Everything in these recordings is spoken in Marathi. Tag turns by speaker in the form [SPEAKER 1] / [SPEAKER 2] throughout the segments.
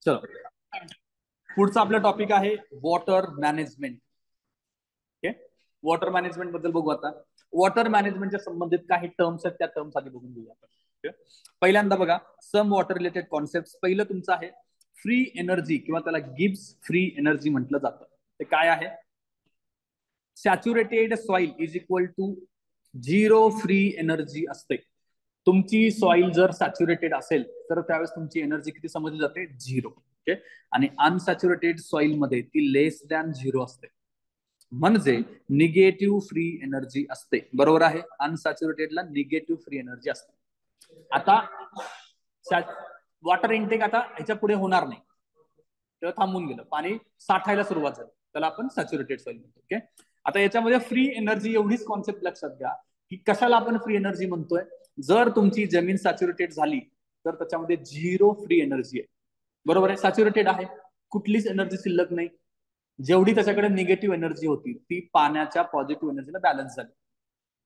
[SPEAKER 1] चलो, पुढचा आपला टॉपिक आहे water management. Okay, water management बद्दल बघू आता. वॉटर मॅनेजमेंटच्या संबंधित काही टर्म्स आहेत, त्या टर्म्स आधी बघून घेऊया आपण. Okay? पहिल्यांदा बघा, सम वॉटर रिलेटेड कॉन्सेप्ट. पहिलं तुमचं आहे फ्री एनर्जी, किंवा त्याला गिब्स फ्री एनर्जी म्हटलं जातं. ते काय आहे? Saturated soil is equal to zero free energy असते. तुमची सॉइल जर सॅच्युरेटेड असेल तर त्यावेळेस तुमची एनर्जी किती समजली जाते? झिरो. ओके, आणि अनसॅच्युरेटेड सॉइल मध्ये ती लेस दॅन झिरो असते, म्हणजे निगेटिव्ह फ्री एनर्जी असते. बरोबर आहे, अनसॅच्युरेटेडला निगेटिव्ह फ्री एनर्जी असते. आता वॉटर इनटेक आता ह्याच्या पुढे होणार नाही, तेव्हा थांबून गेलं, पाणी साठायला सुरुवात झाली, त्याला आपण सॅच्युरेटेड सॉइल म्हणतो. ओके, आता याच्यामध्ये फ्री एनर्जी एवढीच कॉन्सेप्ट लक्षात घ्या की कशाला आपण फ्री एनर्जी म्हणतोय. जर तुमची जमीन सॅच्युरेटेड झाली तर त्याच्यामध्ये झिरो फ्री एनर्जी आहे. बरोबर आहे, सॅच्युरेटेड आहे, कुठलीच एनर्जी शिल्लक नाही. जेवढी त्याच्याकडे निगेटिव्ह एनर्जी होती ती पाण्याच्या पॉझिटिव्ह एनर्जीला बॅलन्स झाली.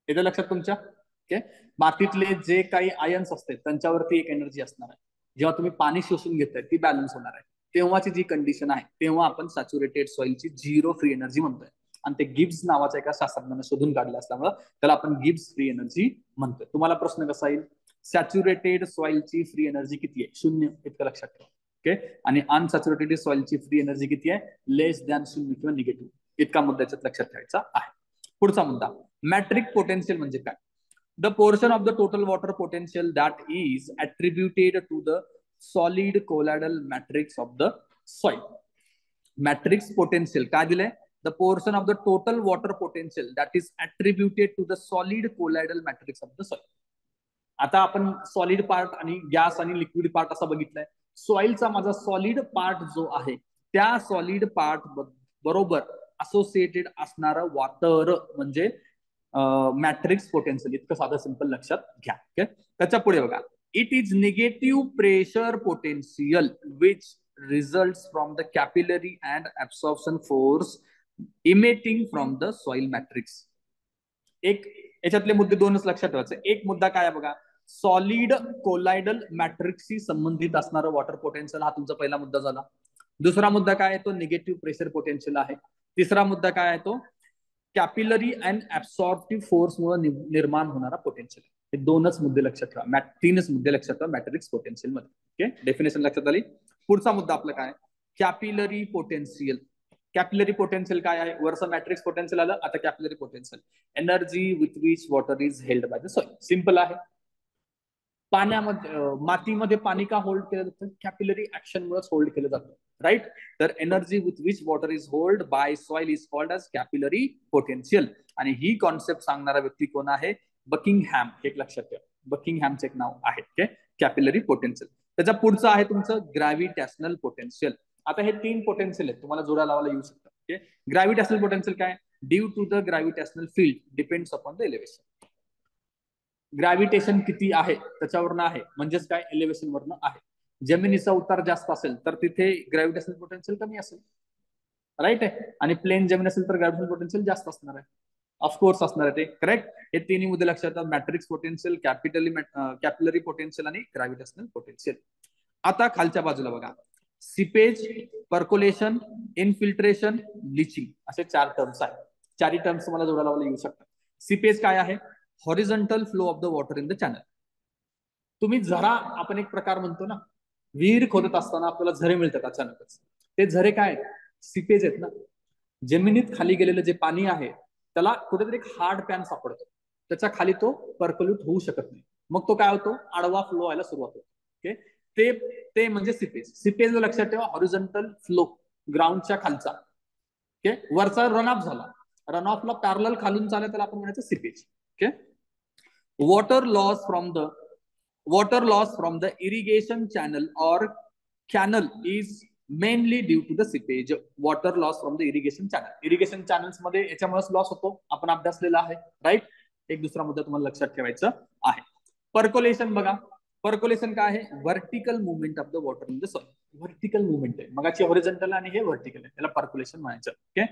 [SPEAKER 1] येतं लक्षात तुमच्या? ओके, मातीतले जे काही आयन्स असते त्यांच्यावरती एक एनर्जी असणार आहे. जेव्हा तुम्ही पाणी शोषून घेताय ती बॅलन्स होणार आहे. तेव्हाची जी कंडिशन आहे तेव्हा आपण सॅच्युरेटेड सॉइलची झिरो फ्री एनर्जी म्हणतोय. आणि ते गिब्स नावाच्या एका शास्त्रज्ञाने शोधून काढलं असल्यामुळे त्याला आपण गिब्स फ्री एनर्जी म्हणतोय. तुम्हाला प्रश्न कसा येईल? सॅच्युरेटेड सॉइलची फ्री एनर्जी किती आहे? 0, इतकं लक्षात ठेवा. ओके, आणि अनसॅच्युरेटेड सॉइलची फ्री एनर्जी किती आहे? लेस दॅन 0 किंवा निगेटिव्ह. इतका मुद्दा याच्यात लक्षात ठेवायचा आहे. पुढचा मुद्दा, मॅट्रिक पोटेन्शियल म्हणजे काय? The portion of the total water potential that is attributed to the solid colloidal matrix of the soil. Matrix potential काय दिलंय? The portion of the total water potential that is attributed to the solid colloidal matrix of the soil. आता आपण सॉलिड पार्ट आणि गॅस आणि लिक्विड पार्ट असा बघितलाय. सॉइलचा माझा सॉलिड पार्ट जो आहे त्या सॉलिड पार्ट बरोबर असोसिएटेड असणारं वॉटर म्हणजे मॅट्रिक्स पोटेन्शियल. इतकं साधं सिंपल लक्षात घ्या. ओके, त्याच्या पुढे बघा, it is negative pressure potential which results from the capillary and absorption force emitting from the soil matrix. एक याच्यातले मुद्दे दोनच लक्षात ठेवायचे. एक मुद्दा काय आहे बघा, सॉलिड कोलायडल मॅट्रिक्सशी संबंधित असणारं वॉटर पोटेन्शियल, हा तुमचा पहिला मुद्दा झाला. दुसरा मुद्दा काय आहे? तो निगेटिव्ह प्रेशर पोटेन्शियल आहे. तिसरा मुद्दा काय आहे? तो कॅपिलरी अँड ऍब्सॉर्प्टिव्ह फोर्स मुळे निर्माण होणारा पोटेन्शियल. हे दोनच मुद्दे लक्षात ठेवा, तीनच मुद्दे लक्षात ठेवा मॅट्रिक्स पोटेन्शियल मध्ये. ओके, डेफिनेशन लक्षात आली. पुढचा मुद्दा आपला काय? Capillary potential. कॅपिलरी पोटेन्शियल काय आहे? वरचं मॅट्रिक्स पोटेन्शियल आलं, आता capillary potential, energy with which water is held by the soil. Simple आहे. पाण्यामध्ये मातीमध्ये पाणी का होल्ड केलं जातं? कॅपिलरी ऍक्शन मुळे होल्ड केलं जातं, राईट? तर energy with which water is hold by soil is called as capillary potential. आणि ही कॉन्सेप्ट सांगणारा व्यक्ती कोण आहे? बकिंगहॅम. एक लक्षात ठेवा, बकिंगहॅमचे एक नाव आहे. Okay, capillary potential. त्याच्या पुढचं आहे तुमचं ग्रॅव्हिटेशनल पोटेन्शियल. आता हे 3 पोटेन्शियल आहेत, तुम्हाला जोडा लावायला येऊ शकतात. ओके, ग्रॅव्हिटेशनल पोटेन्शियल काय? Due to the gravitational field depends upon the elevation. Gravitation किती आहे त्याच्यावरनं आहे, म्हणजेच काय? एलिव्हेशन वरनं आहे. जमिनीचा उतार जास्त असेल तर तिथे ग्रॅव्हिटेशनल पोटेन्शियल कमी असेल, राईट आहे? आणि प्लेन जमीन असेल तर ग्रॅव्हिटेशनल पोटेन्शियल जास्त असणार आहे, ऑफकोर्स असणार आहे ते, करेक्ट? हे तिन्ही मुद्दे लक्षात ठेवा, मॅट्रिक्स पोटेन्शियल, कॅपिलरी पोटेन्शियल आणि ग्रॅव्हिटेशनल पोटेन्शियल. आता खालच्या बाजूला बघा, सिपेज, पर्कोलेशन, इनफिल्ट्रेशन, ब्लिचिंग, असे 4 टर्म्स आहेत. 4 टर्म्स तुम्हाला जोडा लावायला येऊ शकतात. सिपेज काय आहे? Horizontal flow of the water in the channel. तुम्ही झरा, आपण एक प्रकार म्हणतो ना, विहीर खोदत असताना आपल्याला झरे मिळतात अचानकच. ते झरे काय आहेत? सिपेज आहेत ना. जमिनीत खाली गेलेलं जे पाणी आहे त्याला कुठेतरी एक हार्ड पॅन सापडतो, त्याच्या खाली तो पर्क्युलेट होऊ शकत नाही, मग तो काय होतो? आडवा फ्लो व्हायला सुरुवात होतो. ओके, ते ते म्हणजे सिपेज. सिपेज लक्षात ठेवा, हॉरिझॉन्टल फ्लो, ग्राउंडच्या खालचा. ओके, वरचा रन ऑफ झाला, रन ऑफला पॅरलल खालून चालला, त्याला आपण म्हणायचं seepage. Okay, water loss from the irrigation channel or canal is mainly due to the seepage. Water loss from the irrigation channel, irrigation channels मध्ये याच्यामुळेच लॉस होतो, आपण अभ्यासलेला आहे, राईट? एक दुसरा मुद्दा तुम्हाला लक्षात ठेवायचा आहे. पर्कोलेशन बघा, पर्कोलेशन काय आहे? Vertical movement of the water in the soil. Vertical movement आहे, मगाची हॉरिझॉन्टल आणि हे व्हर्टिकल आहे, त्याला पर्कोलेशन म्हणायचं. ओके,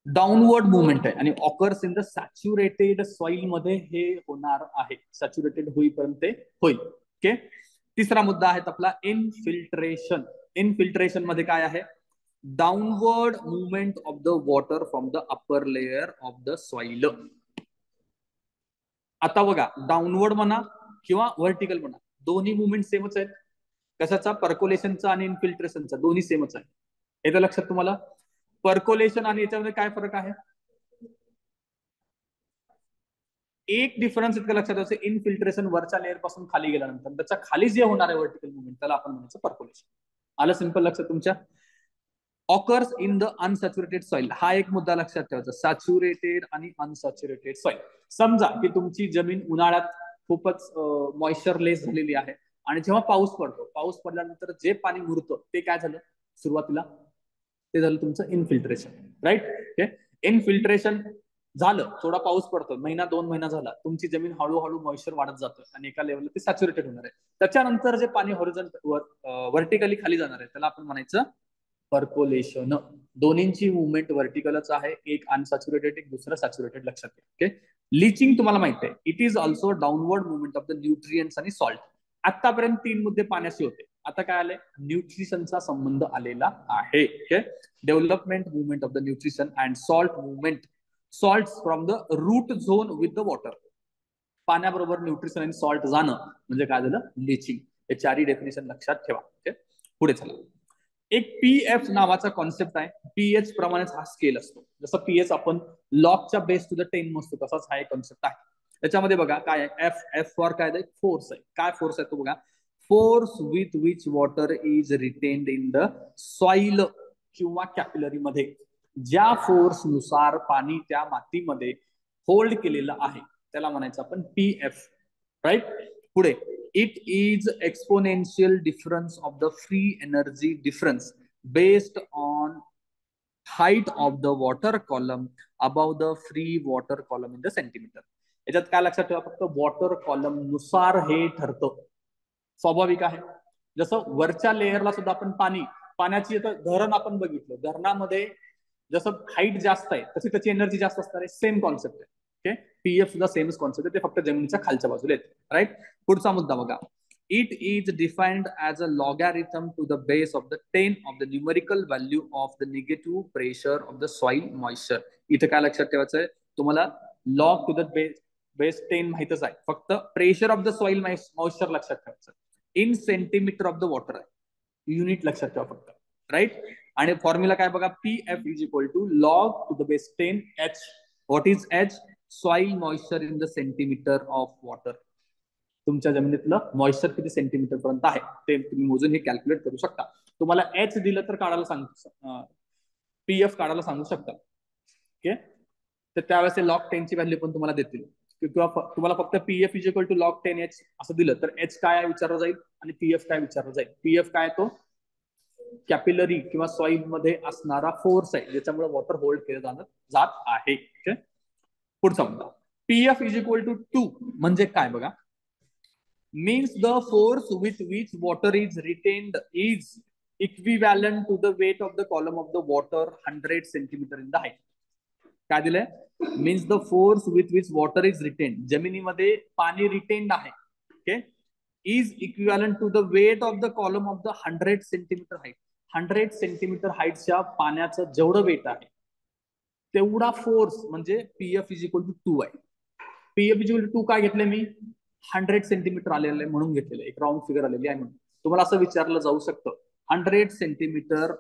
[SPEAKER 1] डाऊनवर्ड मुवमेंट आहे आणि occurs in the saturated soil मध्ये हे होणार आहे. सॅच्युरेटेड होईपर्यंत होईल. ओके, तिसरा मुद्दा आहे आपला इनफिल्ट्रेशन. इनफिल्ट्रेशन मध्ये काय आहे? Downward movement of the water from the upper layer of the soil. आता बघा, डाउनवर्ड म्हणा किंवा व्हर्टिकल म्हणा, दोन्ही मुवमेंट सेमच आहेत. कशाचा? पर्कोलेशनचा आणि इन्फिल्ट्रेशनचा, दोन्ही सेमच आहे. येतं लक्षात तुम्हाला? पर्कोलेशन आणि याच्यामध्ये काय फरक आहे? एक डिफरन्स इतकं लक्षात ठेवायचं, इनफिल्ट्रेशन वरच्या लेअर पासून खाली गेल्यानंतर त्याच्या खाली जे होणार आहे व्हर्टिकल मुवमेंट, त्याला आपण म्हणायचं पर्कोलेशन. आलं सिंपल लक्षात तुमच्या? Occurs in the unsaturated soil, हा एक मुद्दा लक्षात ठेवायचा, सॅच्युरेटेड आणि अनसॅच्युरेटेड सॉइल. समजा की तुमची जमीन उन्हाळ्यात खूपच मॉइश्चर लेस झालेली आहे आणि जेव्हा पाऊस पडतो, पाऊस पडल्यानंतर जे पाणी मुरतं ते काय झालं सुरुवातीला? ते झालं तुमचं इनफिल्ट्रेशन, राईट? इनफिल्ट्रेशन झालं, थोडा पाऊस पडतो, महिना 2 महिना झाला, तुमची जमीन हळूहळू मॉइश्चर वाढत जातं आणि एका लेवलला ते सॅच्युरेटेड होणार आहे. त्याच्यानंतर जे पाणी व्हर्टिकली खाली जाणार आहे त्याला आपण म्हणायचं पर्कोलेशन. दोन्हींची मुवमेंट व्हर्टिकलच आहे, एक अनसॅच्युरेटेड, एक दुसरं सॅच्युरेटेड, लक्षात घ्या. ओके. लिचिंग तुम्हाला माहिती आहे, it is also downward movement of the nutrients आणि सॉल्ट. आतापर्यंत 3 मुद्दे पाण्याशी होते, आता काय आले? न्यूट्रिशनचा संबंध आलेला आहे. Okay. Development movement of the nutrition and salt movement, salt from the root zone with the water. पाण्याबरोबर न्यूट्रिशन आणि सॉल्ट जाणं म्हणजे काय झालं? लिचिंग. हे चारही डेफिनेशन लक्षात ठेवा. ओके. पुढे चला. एक पीएफ नावाचा कॉन्सेप्ट आहे. पीएच प्रमाणेच हा स्केल असतो. जसं पीएच आपण लॉगच्या बेस टू द 10 मोजतो, तसाच हा एक कॉन्सेप्ट आहे. त्याच्यामध्ये बघा काय आहे? एफ, एफ फॉर काय आहे? फोर्स आहे. काय फोर्स आहे तो बघा? Force with which water is retained in the soil किंवा कॅपिलरी मध्ये. ज्या फोर्स नुसार पाणी त्या मातीमध्ये होल्ड केलेलं आहे त्याला म्हणायचं आपण पीएफ, राईट? पुढे, it is exponential difference of the free energy difference based on height of the water column above the free water column in the centimetre. याच्यात काय लक्षात ठेवा? फक्त वॉटर कॉलम नुसार हे ठरतं. स्वाभाविक आहे. जसं वरच्या लेअरला सुद्धा आपण पाण्याची धरण आपण बघितलं, धरणामध्ये जसं हाईट जास्त आहे तशी त्याची एनर्जी जास्त असणार आहे. सेम कॉन्सेप्ट आहे. ओके. पीएफ सुद्धा सेमच कॉन्सेप्ट आहे, ते फक्त जमिनीच्या खालच्या बाजूला येते, राईट? पुढचा मुद्दा बघा. It is defined as a logarithm to the base of the 10 of the numerical value of the negative pressure of the soil moisture. इथे काय लक्षात ठेवायचं आहे तुम्हाला? लॉग टू द बेस 10 माहितच आहे, फक्त pressure of the soil moisture लक्षात ठेवायचं. In centimetre of the water आहे, युनिट लक्षात ठेवा फक्त, राईट? आणि फॉर्म्युला काय बघा? P F is equal to log to the base 10 H. What is H? Soil moisture in the centimetre of water. तुमच्या जमिनीतलं मॉइश्चर किती सेंटीमीटर पर्यंत आहे ते तुम्ही मोजून हे कॅल्क्युलेट करू शकता. तुम्हाला एच दिलं तर काढायला सांगू, पीएफ काढायला सांगू शकता. ओके. तर त्यावेळेस लॉग 10 ची व्हॅल्यू पण तुम्हाला देतील, किंवा तुम्हाला फक्त pF is equal to log 10 H असं दिलं तर एच काय विचारलं जाईल आणि पीएफ काय विचारलं जाईल? पीएफ काय? तो कॅपिलरी किंवा सॉइल मध्ये असणारा फोर्स आहे ज्याच्यामुळे वॉटर होल्ड केलं जात आहे. पुढचा मुद्दा, पीएफ इज इक्वल टू 2 म्हणजे काय बघा? Means the force with which water is retained is equivalent to the weight of the column of the water 100 centimetre in the height. काय दिलंय? Means the force with which water is retained, जमिनीमध्ये पाणी रिटेन्ड आहे, okay, is equivalent to the weight of the column of the 100 centimetre height. 100 centimetre हाईटच्या पाण्याचं जेवढं वेट आहे तेवढा फोर्स म्हणजे पीएफ इज इक्वल टू 2 आहे. पीएफ इज इक्वल टू 2 काय घेतलंय मी? 100 सेंटीमीटर आलेलं आहे म्हणून घेतलेलं आहे, एक राऊंड फिगर आलेली आहे म्हणून. तुम्हाला असं विचारलं जाऊ शकतं 100 सेंटीमीटर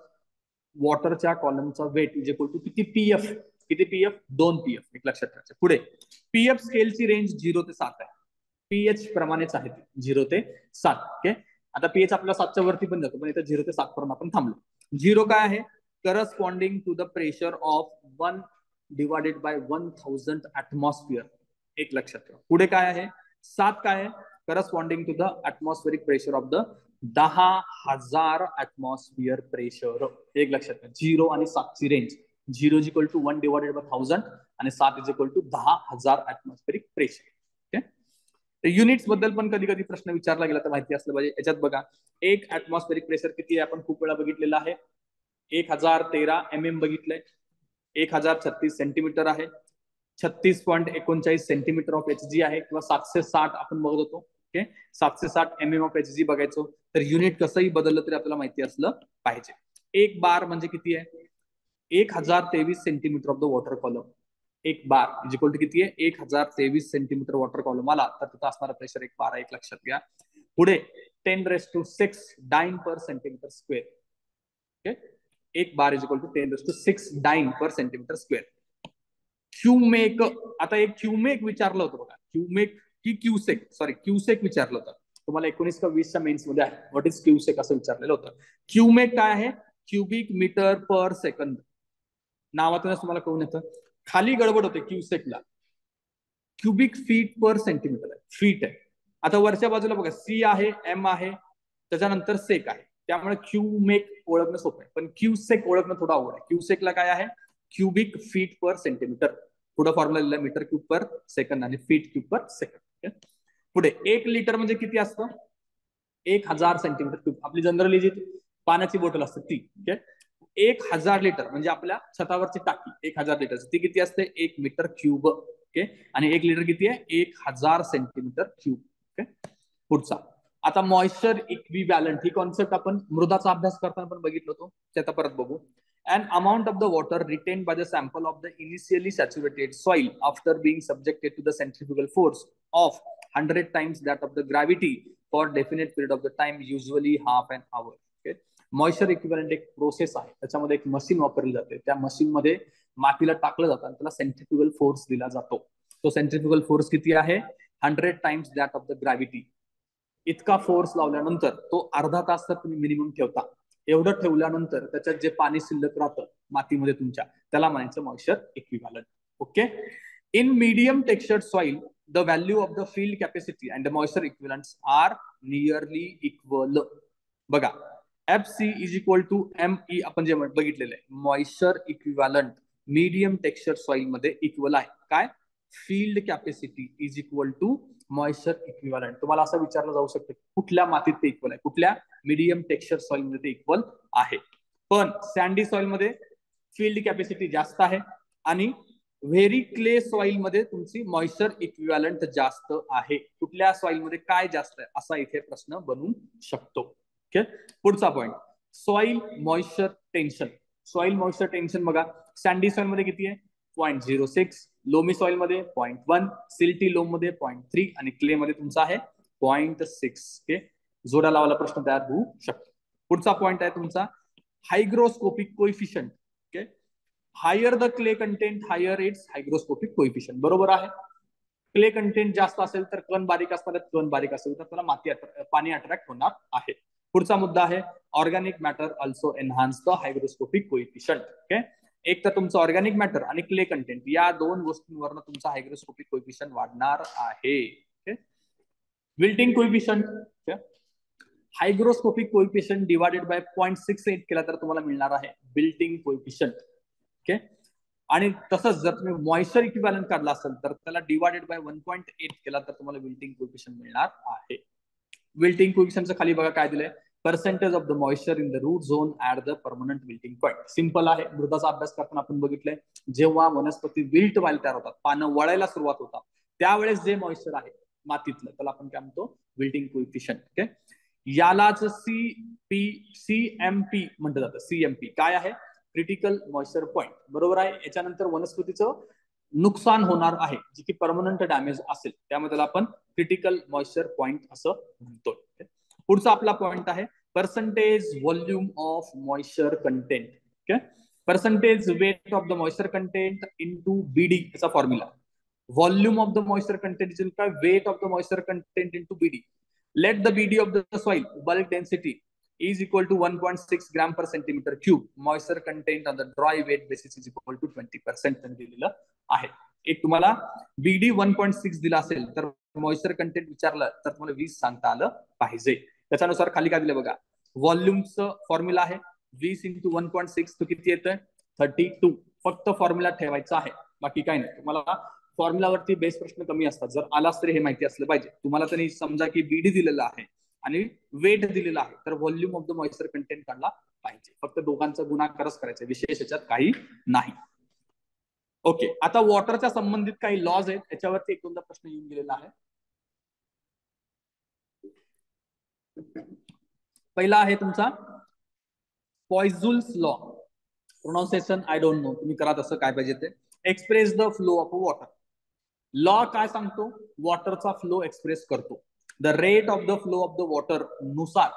[SPEAKER 1] वॉटरच्या कॉलमचा वेट इज इक्वल टू किती पीएफ? किती पीएफ? 2 पीएफ, एक लक्षात ठेवायचं. पुढे, पीएफ स्केलची रेंज 0 ते 7 आहे. पीएच प्रमाणेच आहे 0 ते 7. ओके. आता पीएच आपल्या 7च्या वरती पण जातो, पण इथे 0 ते 7 पर्यंत आपण थांबलो. 0 काय आहे? Corresponding to the pressure of 1 divided by 1000 atmosphere, एक लक्षात ठेवा. पुढे काय आहे? 7 काय आहे? Corresponding to the atmospheric pressure of the 10,000 atmosphere pressure, एक लक्षात ठेवा. 0 आणि 7 ची range, 0 is equal to 1 divided by 1000 आणि 7 is equal to 10,000 atmospheric pressure. Units बद्दल पण कधी कधी प्रश्न विचारला गेला तर माहिती असलं पाहिजे. याच्यात बघा, एक ऍटमॉस्फेरिक प्रेशर किती आहे आपण खूप वेळा बघितलेलं आहे, 1013 mm बघितलंय. 1036 सेंटीमीटर आहे. 36.39 सेंटीमीटर ऑफ एचजी आहे, किंवा 760 आपण बघत होतो. ओके 760 mm ऑफ Hg बघायचो तर युनिट कसंही बदललं तरी आपल्याला माहिती असलं पाहिजे. 1 बार म्हणजे किती आहे 1023 centimetre of the water column. 1 bar is equal to किती आहे 1023 सेंटीमीटर वॉटर कॉलम आला तर तिथं असणारा प्रेशर 1 बार 1 लक्षात घ्या. पुढे 10⁶ dyne per centimetre square. Okay 1 bar is equal to 10⁶ dyne per centimetre square. Cumec आता एक क्यूमेक विचारलं होतं बघा क्यूमेक की क्यूसेक सॉरी क्यूसेक विचारलं होतं तुम्हाला 19 का 20च्या मेन्स मध्ये आहे. व्हॉट इज क्यूसेक असं विचारलेलं होतं. क्यूमेक काय आहे क्युबिक मीटर पर सेकंद. नावातूनच तुम्हाला कळून येतं. खाली गडबड होते क्यूसेकला क्युबिक फीट पर सेंटीमीटर आहे फीट आहे. आता वरच्या बाजूला बघा सी आहे एम आहे त्याच्यानंतर सेक आहे त्यामुळे क्यूमेक ओळखणं सोपं आहे पण क्यूसेक ओळखणं थोडं अवघड आहे. क्यूसेकला काय आहे क्युबिक फीट पर सेंटीमीटर पुढे फॉर्म्युला लिहिला मीटर क्यूब पर सेकंद आणि फीट क्यूब पर सेकंद. पुढे 1 लिटर म्हणजे किती असतं 1000 सेंटीमीटर क्यूब. आपली जनरली जी पाण्याची बॉटल असते ती. ओके 1000 लिटर म्हणजे आपल्या छतावरची टाकी 1000 लिटर ती किती असते 1 मीटर क्यूब. ओके आणि 1 लिटर किती आहे 1000 सेंटीमीटर क्यूब. ओके पुढचा आता मॉइश्चर इक्विव्हॅलंट ही कॉन्सेप्ट आपण मृदाचा अभ्यास करताना पण बघितलं होतो ते आता परत बघू. An amount of the water retained by the sample of the initially saturated soil after being subjected to the centrifugal force of 100 times that of the gravity for definite period of the time usually half an hour. Okay moisture equivalent एक प्रोसेस आहे त्याच्यामध्ये एक मशीन वापरली जाते त्या मशीन मध्ये मातीला टाकलं जातं आणि त्याला सेंट्रिफ्युगल फोर्स दिला जातो. तो सेंट्रिफ्युगल फोर्स किती आहे 100 times that of the gravity. इतका फोर्स लावल्यानंतर तो अर्धा तास तर तुम्ही मिनिमम ठेवता. एवढं ठेवल्यानंतर त्याच्यात जे पाणी शिल्लक राहतं मातीमध्ये तुमच्या त्याला म्हणायचं moisture equivalent. Okay in medium textured soil the value of the field capacity and the moisture equivalents are nearly equal. बघा FC is equal to ME आपण जे बघितलेलं आहे moisture equivalent medium texture soil मध्ये इक्वल आहे. काय field capacity is equal to moisture equivalent. तुम्हाला असं विचारलं जाऊ शकतं कुठल्या मातीत ते इक्वल आहे कुठल्या मीडियम टेक्स्चर सॉइल मध्ये ते इक्वल आहे. पण सँडी सॉइल मध्ये फील्ड कॅपॅसिटी जास्त आहे आणि व्हेरी क्ले सॉइल मध्ये तुमची मॉइश्चर इक्विव्हॅलंट जास्त आहे. कुठल्या सॉइल मध्ये काय जास्त आहे असा इथे प्रश्न बनू शकतो. ओके पुढचा point soil moisture tension. Soil moisture tension बघा सँडी सॉइल मध्ये किती आहे 0.06 लोमी सॉइल मध्ये 0.1 सिल्टी लोम मध्ये 0.3 आणि क्ले मध्ये तुमचा आहे 0.6. ओके जोडा लावायला प्रश्न तयार होऊ शकतो. पुढचा पॉइंट आहे तुमचा hygroscopic coefficient. Okay higher the clay content higher its hygroscopic coefficient. बरोबर आहे क्ले कंटेंट जास्त असेल तर कण बारीक असणार कण बारीक असेल तर त्याला माती पाणी अट्रॅक्ट होणार आहे. पुढचा मुद्दा आहे organic matter also enhance the hygroscopic coefficient. Okay एक तर तुमचं ऑर्गॅनिक मॅटर आणि क्ले कंटेंट या दोन गोष्टींवरनं तुमचा हायग्रोस्कोपिक कोइफिशियंट वाढणार आहे. Wilting coefficient hygroscopic coefficient divided by 0.68 केला तर तुम्हाला मिळणार आहे बिल्टिंग कोइफिशियंट. ओके आणि तसंच जर तुम्ही मॉइश्चर इक्विव्हॅलंट काढला असेल तर त्याला डिवायडेड बाय 1.8 केला तर तुम्हाला विल्टिंग कोइफिशियंट मिळणार आहे. विल्टिंग कोइफिशियंटचं खाली बघा काय दिलंय percentage of the moisture in the root zone at the permanent wilting point. Simple आहे मृदाचा अभ्यास करताना आपण बघितलंय जेव्हा वनस्पती विल्ट व्हायला तयार होतात पानं वळायला सुरुवात होतात त्यावेळेस जे मॉइश्चर आहे मातीतलं त्याला आपण काय म्हणतो विल्टिंग कोइफिशियंट. ओके यालाच CMP म्हटलं जातं. CMP काय आहे क्रिटिकल मॉइश्चर पॉइंट. बरोबर आहे. याच्यानंतर वनस्पतीचं नुकसान होणार आहे जी की परमनंट डॅमेज असेल त्यामुळे त्याला आपण क्रिटिकल मॉइश्चर पॉइंट असं म्हणतो. पुढचा आपला पॉइंट आहे percentage volume of moisture content. Okay percentage weight of the moisture content into BD याचा फॉर्म्युला. Volume of the moisture content is काय weight of the moisture content into BD. Let the BD of the soil bulk density is equal to 1.6 gram per centimeter cube. Moisture content on the dry weight basis is equal to 20% दिलेलं आहे. एक तुम्हाला BD 1.6 दिला असेल तर मॉइश्चर कंटेंट विचारलं तर तुम्हाला 20 सांगता आलं पाहिजे. त्याच्यानुसार खाली काय दिलं बघा व्हॉल्यूमचं फॉर्म्युला आहे 20 × 1.6 तो किती येतोय 32. फक्त फॉर्म्युला ठेवायचा आहे बाकी काही नाही. तुम्हाला फॉर्म्युलावरती बेस प्रश्न कमी असतात जर आलाच तरी हे माहिती असलं पाहिजे. तुम्हाला तरी समजा की BD दिलेलं आहे आणि वेट दिलेला आहे तर volume of the moisture content काढला पाहिजे. फक्त दोघांचा गुणाकारच करायचा विशेष याच्यात काही नाही. ओके आता वॉटरच्या संबंधित काही लॉज आहेत त्याच्यावरती एक दोनदा प्रश्न येऊन गेलेला आहे. पहिला आहे तुमचा Poiseuille's law. Pronunciation I don't know, तुम्ही करा तसं काय पाहिजे ते. Express the flow of water. Law काय सांगतो? वॉटरचा फ्लो एक्सप्रेस करतो. The rate of the flow of the water नुसार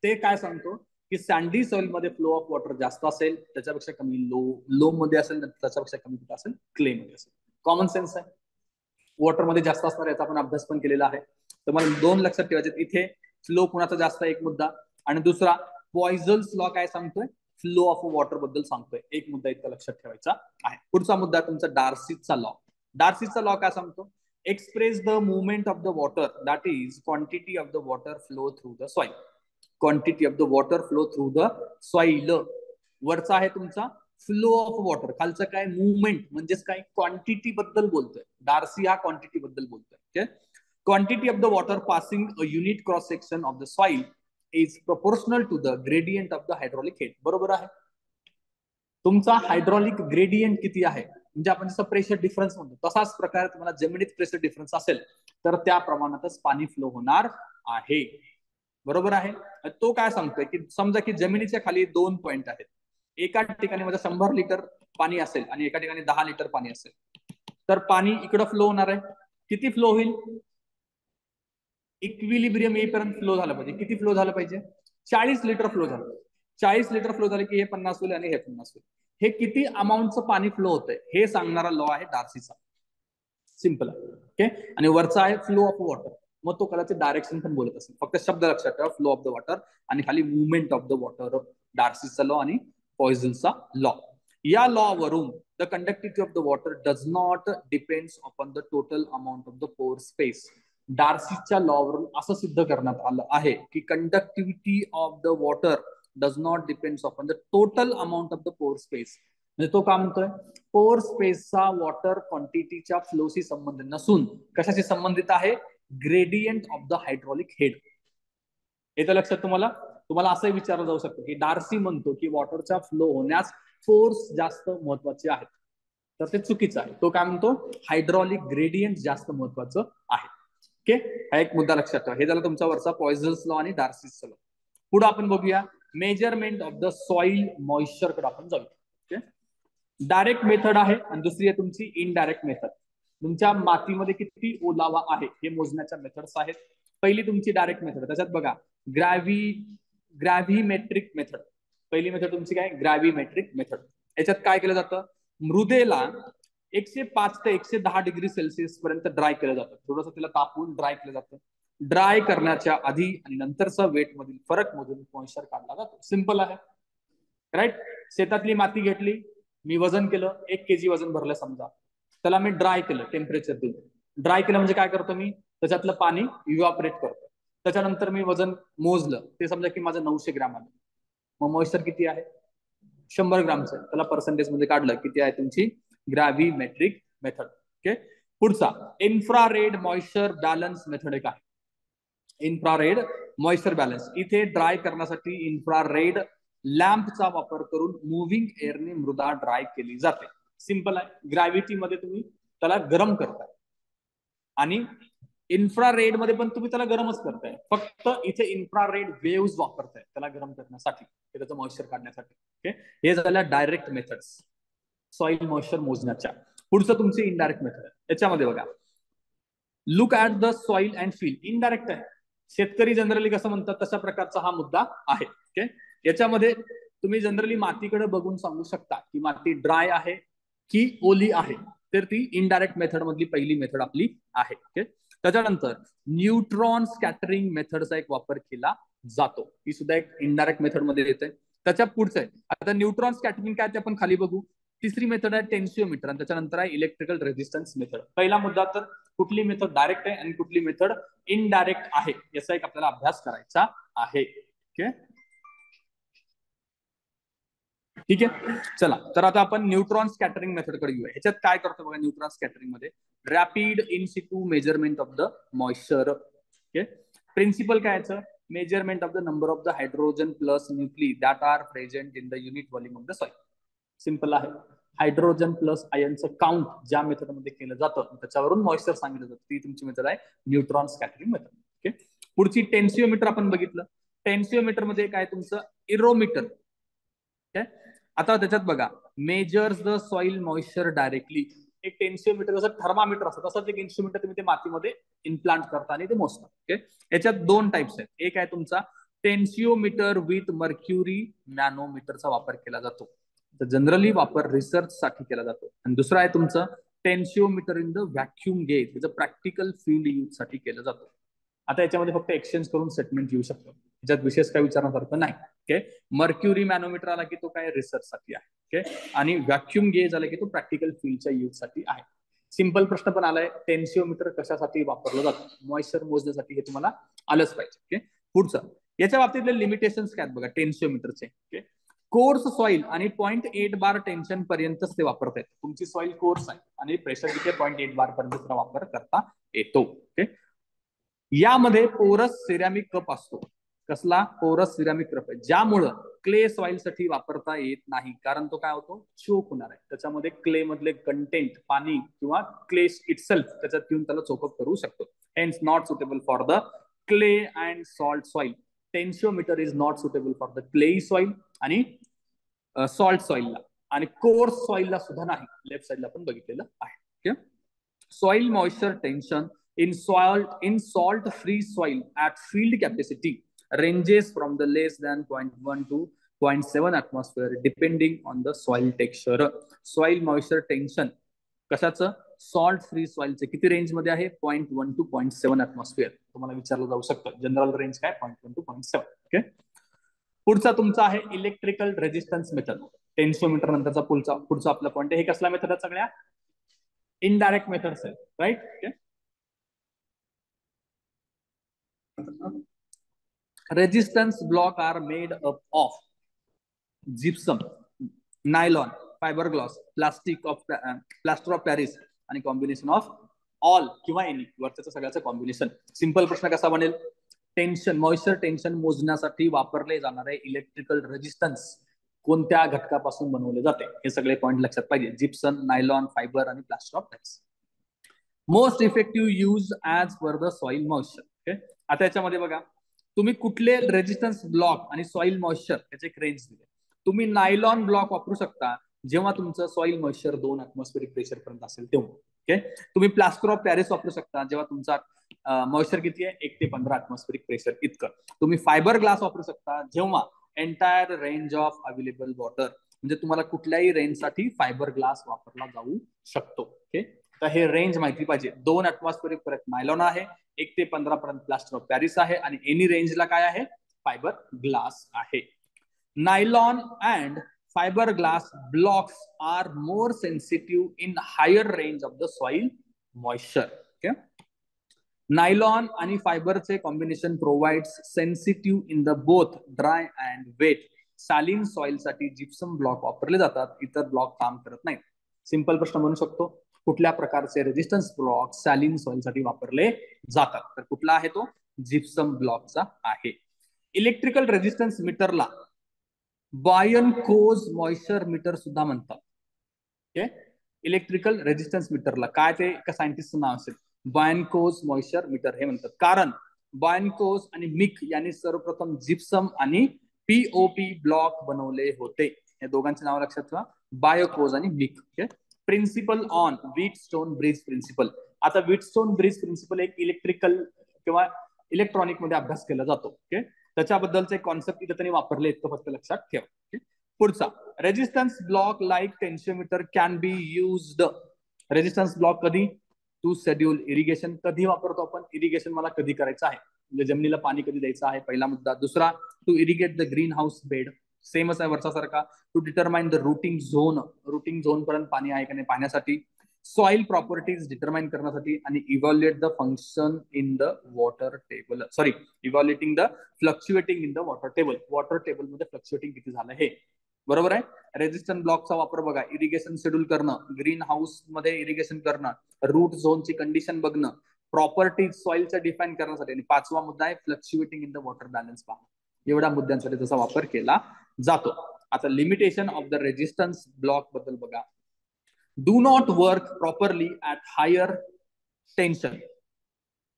[SPEAKER 1] ते काय सांगतो की सँडी सॉइल मध्ये फ्लो ऑफ वॉटर जास्त असेल, त्याच्यापेक्षा कमी लो मध्ये असेल, त्याच्यापेक्षा कमी कुठे असेल, क्ले मध्ये असेल. कॉमन सेन्स आहे. वॉटर मध्ये जास्त असणार याचा आपण अभ्यास पण केलेला आहे. तर मला दोन लक्षात ठेवायचे, इथे फ्लो कुणाचा जास्त एक मुद्दा, आणि दुसरा पॉइझल्स लॉ काय सांगतोय? फ्लो ऑफ वॉटर बद्दल सांगतोय. एक मुद्दा इतका लक्षात ठेवायचा आहे. पुढचा मुद्दा तुमचा डार्सीचा लॉ. डार्सीचा लॉ काय सांगतो? Express the movement of the water, that is quantity of the water flow through the soil. Quantity of the water flow through the soil. वरचा आहे तुमचा फ्लो ऑफ वॉटर, खालचं काय? मुवमेंट म्हणजेच काय? क्वांटिटी बद्दल बोलतोय. डार्सी हा क्वांटिटी बद्दल बोलतोय. Quantity of the water passing a unit cross section of the soil is proportional to the gradient of the hydraulic head. बरोबर आहे. तुमचा हायड्रॉलिक ग्रेडियंट किती आहे, म्हणजे आपण जसं प्रेशर डिफरन्स म्हणतो तसाच प्रकारे तुम्हाला जमिनीत प्रेशर डिफरन्स असेल तर त्या प्रमाणातच पाणी फ्लो होणार आहे. बरोबर आहे. तो काय सांगतोय की समजा की जमिनीच्या खाली 2 पॉइंट आहेत. एका ठिकाणी माझं 100 लिटर पाणी असेल आणि एका ठिकाणी 10 लिटर पाणी असेल, तर पाणी इकडं फ्लो होणार आहे. किती फ्लो होईल? इक्विलिब्रियम येईपर्यंत फ्लो झालं पाहिजे. किती फ्लो झालं पाहिजे? 40 लिटर फ्लो झालं. 40 लिटर फ्लो झाले की हे 50 होईल आणि हे 50 होईल. हे किती अमाऊंटचं पाणी फ्लो होतंय हे सांगणारा लॉ आहे डार्सीचा. सिंपल आहे. ओके. आणि वरचा आहे फ्लो ऑफ वॉटर. मग तो कदाचित डायरेक्शन पण बोलत असेल. फक्त शब्द लक्षात ठेवा, फ्लो ऑफ द वॉटर आणि खाली मुवमेंट ऑफ द वॉटर. डार्सीचा लॉ आणि पॉइझनचा लॉ. या लॉ वरून the conductivity of the water does not depends upon the total amount of the pore space. डार्सीच्या लॉ वरून असं सिद्ध करण्यात आलं आहे की conductivity of the water does not depends upon the total amount of the pore space. म्हणजे तो काय म्हणतोय? पोर स्पेसचा वॉटर क्वांटिटीच्या फ्लोशी संबंध नसून कशाशी संबंधित आहे? Gradient of the hydraulic head. येतं लक्षात तुम्हाला? तुम्हाला असंही विचारलं जाऊ शकतं की डार्सी म्हणतो की वॉटरचा फ्लो होण्यास फोर्स जास्त महत्वाचे आहेत, तर ते चुकीचं आहे. तो काय म्हणतो? हायड्रॉलिक ग्रेडियंट जास्त महत्वाचं आहे. ओके. हा एक मुद्दा लक्षात ठेवा. हे झालं तुमचा वरचा पॉइझल्स लॉ आणि डार्सीचा लॉ. पुढे आपण बघूया measurement of the soil moisture कडे आपण जाऊया. ओके. डायरेक्ट मेथड आहे आणि दुसरी आहे तुमची इनडायरेक्ट मेथड. तुमच्या मातीमध्ये किती ओलावा आहे हे मोजण्याच्या मेथड्स आहेत. पहिली तुमची डायरेक्ट मेथड. त्याच्यात बघा ग्रॅव्हिमेट्रिक मेथड. पहिली मेथड तुमची काय? Gravimetric method. याच्यात काय केलं जातं? मृदेला 105 ते 110 डिग्री सेल्सिअस पर्यंत ड्राय केलं जातं. थोडंसं तिला तापवून ड्राय केलं जातं. ड्राय करण्याच्या आधी आणि नंतरचा वेट मधील फरक मोजून मॉइश्चर काढला जातो. सिंपल आहे. राईट. शेतातली माती घेतली, मी वजन केलं, 1 kg वजन भरलं समजा, त्याला मी ड्राय केलं टेम्परेचर देऊन. ड्राय केलं म्हणजे काय करतो मी? त्याच्यातलं पाणी इव्हॅपोरेट करतो. त्याच्यानंतर मी वजन मोजलं, ते समजा की माझं 900 ग्रॅम आलं. मग मॉइश्चर किती आहे? 100 ग्रामचं. त्याला पर्सेंटेज मध्ये काढलं, किती आहे तुमची ग्रॅव्हिमेट्रिक मेथड. ओके. पुढचा इन्फ्रारेड मॉइश्चर बॅलन्स मेथड एक आहे. Infrared moisture balance. इथे ड्राय करण्यासाठी इन्फ्रारेड लॅम्पचा वापर करून मुव्हिंग एअरने मृदा ड्राय केली जाते. सिंपल आहे. ग्रॅव्हिटी मध्ये तुम्ही त्याला गरम करताय आणि इन्फ्रारेड मध्ये पण तुम्ही त्याला गरमच करताय, फक्त इथे इन्फ्रारेड वेव्स वापरताय त्याला गरम करण्यासाठी, त्याचं मॉइश्चर काढण्यासाठी. ओके. हे झाल्या डायरेक्ट मेथड्स सॉइल मॉइश्चर मोजण्याच्या. पुढचं तुमची इनडायरेक्ट मेथड आहे. याच्यामध्ये बघा, look at the soil and feel. Indirect आहे. शेतकरी जनरली कसं म्हणतात तशा प्रकारचा हा मुद्दा आहे. ओके. याच्यामध्ये तुम्ही जनरली मातीकडे बघून सांगू शकता की माती ड्राय आहे की ओली आहे, तर ती इनडायरेक्ट मेथड मधली पहिली मेथड आपली आहे. ओके. त्याच्यानंतर न्यूट्रॉन स्कॅटरिंग मेथडचा एक वापर केला जातो. ही सुद्धा एक इनडायरेक्ट मेथड मध्ये येते. त्याच्या पुढचं आहे आता न्यूट्रॉन स्कॅटरिंग काय ते आपण खाली बघू. तिसरी मेथड आहे टेन्शिओमीटर आणि त्याच्यानंतर आहे इलेक्ट्रिकल रेझिस्टन्स मेथड. पहिला मुद्दा तर कुठली मेथड डायरेक्ट आहे आणि कुठली मेथड इनडायरेक्ट आहे याचा एक आपल्याला अभ्यास करायचा आहे. ओके. ठीक आहे. चला तर आता आपण न्यूट्रॉन स्कॅटरिंग मेथड कडे येऊया. ह्याच्यात काय करतो बघा न्यूट्रॉन स्कॅटरिंग मध्ये? Rapid in situ measurement of the moisture. Okay. Principle काय याचं? Measurement of the number of the hydrogen plus nuclei that are present in the unit volume of the soil. Simple आहे. हायड्रोजन प्लस आयनचं काउंट ज्या मेथडमध्ये केलं जातं त्याच्यावरून मॉइश्चर सांगितलं जातं, ती तुमची मेथड आहे न्यूट्रॉन स्कॅटरिंग मेथड. ओके. पुढची टेन्सिओमीटर आपण बघितलं. टेन्सिओमीटर मध्ये काय तुमचं एरोमीटर. आता त्याच्यात बघा measures the soil moisture directly. एक टेन्सिओमीटर जसं थर्मामीटर असतं तसंच एक इन्स्ट्रुमेंट तुम्ही ते मातीमध्ये इम्प्लांट करता आणि ते मोजता. ओके, याच्यात दोन टाइप्स आहेत. एक आहे तुमचा टेन्सिओमीटर विथ मर्क्युरी मॅनोमीटरचा वापर केला जातो. तर जनरली वापर रिसर्च साठी केला जातो. आणि दुसरा आहे तुमचं टेन्सिओमीटर इन द व्हॅक्युम गेज. त्याचं प्रॅक्टिकल फील्ड यूज साठी केलं जातं. आता याच्यामध्ये फक्त एक्सचेंज करून सेटमेंट येऊ शकतो. याच्यात विशेष काय विचारण्यासारखं नाही. ओके, मर्क्युरी मॅनोमीटर आला की तो काय रिसर्च साठी आहे. ओके, आणि व्हॅक्युम गेज आला की तो प्रॅक्टिकल फील्डच्या यूज साठी आहे. सिंपल प्रश्न पण आलाय, टेन्सिओमीटर कशासाठी वापरलं जातं? मॉइश्चर मोजण्यासाठी. हे तुम्हाला आलंच पाहिजे. ओके, पुढचं याच्या बाबतीतले लिमिटेशन्स काय आहेत बघा टेन्सिओमीटरचे. ओके, कोर्स सॉइल आणि 0.8 बार टेन्शन पर्यंतच ते वापरतात. तुमची सॉइल कोर्स आहे आणि प्रेशर तिथे 0.8 बार पर्यंत वापर करता येतो. ओके, यामध्ये पोरस सिरॅमिक कप असतो. कसला? पोरस सिरॅमिक कप आहे, ज्यामुळं क्ले सॉइल साठी वापरता येत नाही. कारण तो काय होतो? चोक होणार आहे. त्याच्यामध्ये क्ले मधले कंटेंट, पाणी किंवा क्ले इटसेल्फ त्याच्यात घेऊन त्याला चोकअप करू शकतो. Hence not suitable for the clay and salt soil. Tensiometer is not suitable for the clayey soil आणि सॉल्ट सॉइलला, आणि कोर्स सॉइलला सुद्धा नाही. लेफ्ट साइडला आपण बघितलेलं आहे. Okay, soil moisture tension in salt free soil at field capacity ranges from the less than 0.1 to 0.7 atmosphere depending on the soil texture. Soil moisture tension कशाचं? सॉल्ट फ्री सॉइलचे किती रेंज मध्ये आहे? 0.1 to 0.7 atmosphere. तुम्हाला विचारलं जाऊ शकतं. जनरल रेंज काय? 0.1 to 0.7. ओके, पुढचा तुमचा आहे इलेक्ट्रिकल रेजिस्टन्स मेथड. टेन्सिओमीटर नंतरचा पुढचा आपला पॉईंट आहे. हे कसला मेथड आहे? सगळ्या इनडायरेक्ट मेथड्स आहेत, right? Okay, resistance block are made up of gypsum, nylon, fiberglass, plaster of Paris आणि कॉम्बिनेशन ऑफ ऑल किंवा एनी. वरच्याचं सगळ्याचं कॉम्बिनेशन. सिंपल प्रश्न कसा बनेल? टेन्शन, मॉइश्चर टेन्शन मोजण्यासाठी वापरले जाणारे इलेक्ट्रिकल रेजिस्टन्स कोणत्या घटकापासून बनवले जाते? हे सगळे पॉईंट लक्षात पाहिजे. जिप्सम, नायलॉन, फायबर आणि plaster of Paris. Most effective use as per the soil moisture. Okay, आता याच्यामध्ये बघा तुम्ही कुठले रेजिस्टन्स ब्लॉक आणि सॉइल मॉइश्चर याचे एक रेंज दिले. तुम्ही नायलॉन ब्लॉक वापरू शकता जेव्हा तुमचं सॉइल मॉइश्चर 2 atmospheric प्रेशर पर्यंत असेल तेव्हा. ओके, तुम्ही प्लास्टर ऑफ पॅरिस वापरू शकता जेव्हा तुमचा मॉइश्चर किती आहे? 1 ते 15 atmospheric प्रेशर इतकं. तुम्ही फायबर ग्लास वापरू शकता जेव्हा entire range of available water, म्हणजे तुम्हाला कुठल्याही रेंज साठी फायबर ग्लास वापरला जाऊ शकतो. ओके, तर हे रेंज माहिती पाहिजे. 2 atmospheric पर्यंत नायलॉन आहे, 1 ते 15 पर्यंत प्लास्टर ऑफ पॅरिस आहे, आणि एनी रेंजला काय आहे? फायबर ग्लास आहे. Nylon and fibre glass blocks are more sensitive in higher range of the soil moisture. Okay, nylon आणि फायबरचे combination provides sensitive in the both dry and wet. Saline soil साठी जिप्सम ब्लॉक वापरले जातात, इतर ब्लॉक काम करत नाहीत. सिंपल प्रश्न म्हणू शकतो, कुठल्या प्रकारचे रेजिस्टन्स ब्लॉक सॅलिन सॉइल साठी वापरले जातात? तर कुठला आहे तो? जिप्सम ब्लॉकचा आहे. इलेक्ट्रिकल रेजिस्टन्स मीटरला बायन-कोज मॉइश्चर मीटर सुद्धा म्हणतात. ओके, इलेक्ट्रिकल रेजिस्टन्स मीटरला काय ते एका सायंटिस्टचं नाव असेल? बायन-कोज मॉइश्चर मीटर हे म्हणतात. कारण बायन-कोज आणि मिक यांनी सर्वप्रथम जिप्सम आणि पीओपी ब्लॉक बनवले होते. या दोघांचे नाव लक्षात ठेवा, बायोकोज आणि मिक. Okay, principle on Wheatstone bridge principle. आता व्हीटस्टोन ब्रिज प्रिन्सिपल एक इलेक्ट्रिकल किंवा इलेक्ट्रॉनिक मध्ये अभ्यास केला जातो. ओके, त्याच्याबद्दलचे कॉन्सेप्ट इथे त्यांनी वापरले, इतकं फक्त लक्षात ठेवा. पुढचा resistance block like tensiometer can be used. Resistance block कधी? To schedule irrigation. कधी वापरतो आपण? इरिगेशन मला कधी करायचं आहे, म्हणजे जमिनीला पाणी कधी द्यायचं आहे, पहिला मुद्दा. दुसरा, to irrigate the green house bed. सेमच आहे वरचा सारखा. To determine the rooting zone. Rooting zone पर्यंत पाणी आहे का नाही पाण्यासाठी. सॉइल प्रॉपर्टीज डिटरमाइन करण्यासाठी. आणि evaluate the function in the water table. Sorry, evaluating the fluctuating in the water table. Water table मध्ये फ्लक्च्युएटिंग किती झालं हे. बरोबर आहे. रेजिस्टन्स ब्लॉकचा वापर बघा, इरिगेशन शेड्यूल करणं, ग्रीन हाऊस मध्ये इरिगेशन करणं, रूट झोनची कंडिशन बघणं, प्रॉपर्टीज सॉइलच्या डिफाईन करण्यासाठी. आणि 5वा मुद्दा आहे fluctuating in the water balance पाहणं. एवढ्या मुद्द्यांसाठी त्याचा वापर केला जातो. आता limitation of the resistance block बद्दल बघा. Do not work properly at higher tension.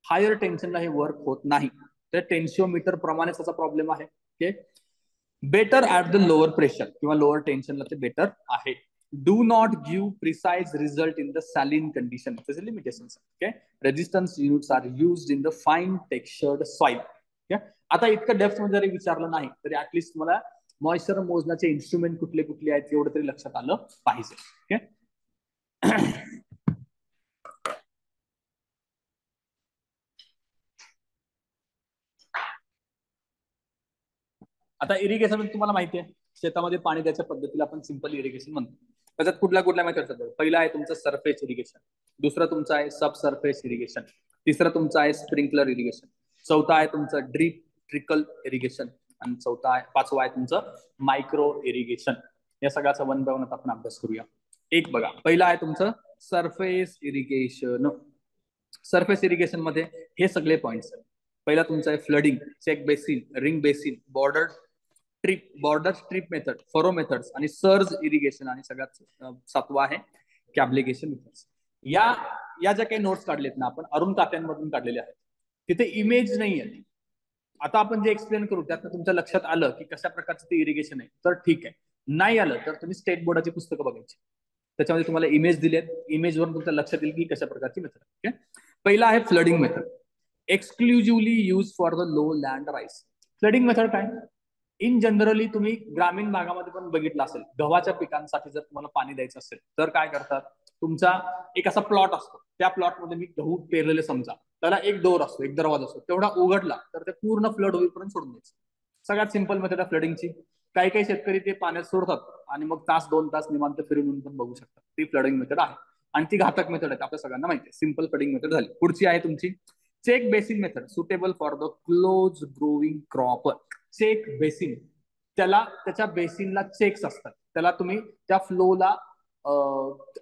[SPEAKER 1] Higher टेन्शनला हे वर्क होत नाही. तर टेन्शिओमीटर प्रमाणेच त्याचा प्रॉब्लेम आहे. Okay, better at the lower pressure किंवा लोअर टेन्शनला ते बेटर आहे. Do not give precise result in the saline condition. त्याचे limitations. Okay, resistance units are used in the fine textured soil. Okay, आता इतकं डेप्थ मध्ये जरी विचारलं नाही तरी ऍटलिस्ट तुम्हाला मॉइश्चर मोजण्याचे इन्स्ट्रुमेंट कुठले कुठले आहेत एवढं तरी लक्षात आलं पाहिजे. ओके, आता इरिगेशन तुम्हाला माहिती आहे, शेतामध्ये पाणी द्यायच्या पद्धतीला आपण सिंपल इरिगेशन म्हणतो. त्याच्यात कुठल्या कुठल्या मेथड असतात? पहिला आहे तुमचं सरफेस इरिगेशन, दुसरं तुमचं आहे सब सरफेस इरिगेशन, तिसरं तुमचं आहे स्प्रिंकलर इरिगेशन, चौथा आहे तुमचं ड्रीप ट्रिकल इरिगेशन आणि पाचवा आहे तुमचं मायक्रो इरिगेशन. या सगळ्याचा वन बाय वन आपण अभ्यास करूया. एक बघा, पहिला आहे तुमचं सरफेस इरिगेशन. सरफेस इरिगेशन मध्ये हे सगळे पॉइंट्स आहेत. पहिला तुमचं आहे flooding, check basin, ring basin, border strip method, furrow methods आणि सर्ज इरिगेशन आणि सगळ्यात सातवा आहे कॅब्लिगेशन मेथड्स. या ज्या काही नोट्स काढलेत ना आपण अरुण तात्यांमधून काढलेले आहेत, तिथे इमेज नाही आहे. आता आपण जे एक्सप्लेन करू त्यात तुमच्या लक्षात आलं की कशा प्रकारचं ते इरिगेशन आहे तर ठीक आहे. नाही आलं तर तुम्ही स्टेट बोर्डाची पुस्तकं बघायची, त्याच्यामध्ये तुम्हाला इमेज दिलेत, इमेजवरून तुमच्या लक्षात येईल की कशा प्रकारची मेथड. ओके, पहिला आहे flooding method, exclusively use for the low land rice. Flooding method काय? इन जनरली तुम्ही ग्रामीण भागामध्ये पण बघितलं असेल, गव्हाच्या पिकांसाठी जर तुम्हाला पाणी द्यायचं असेल तर काय करतात, तुमचा एक असा प्लॉट असतो, त्या प्लॉटमध्ये मी गहू पेरलेले समजा, त्याला एक डोर असतो, एक दरवाजा असतो, तेवढा उघडला तर ते पूर्ण फ्लड होईपर्यंत सोडून द्यायचं. सगळ्यात सिंपल मेथड आहे फ्लडिंगची. काही काही शेतकरी ते पाण्यात सोडतात आणि मग तास 2 तास निवांत फिरून पण बघू शकतात. ती फ्लडिंग मेथड आहे आणि ती घातक मेथड आहे, आपल्या सगळ्यांना माहिती आहे. सिंपल फ्लडिंग मेथड झाली. पुढची आहे तुमची check basin method, suitable for the close growing crop. Check basin, त्याच्या बेसिनला चेक्स असतात, त्याला तुम्ही त्या फ्लोला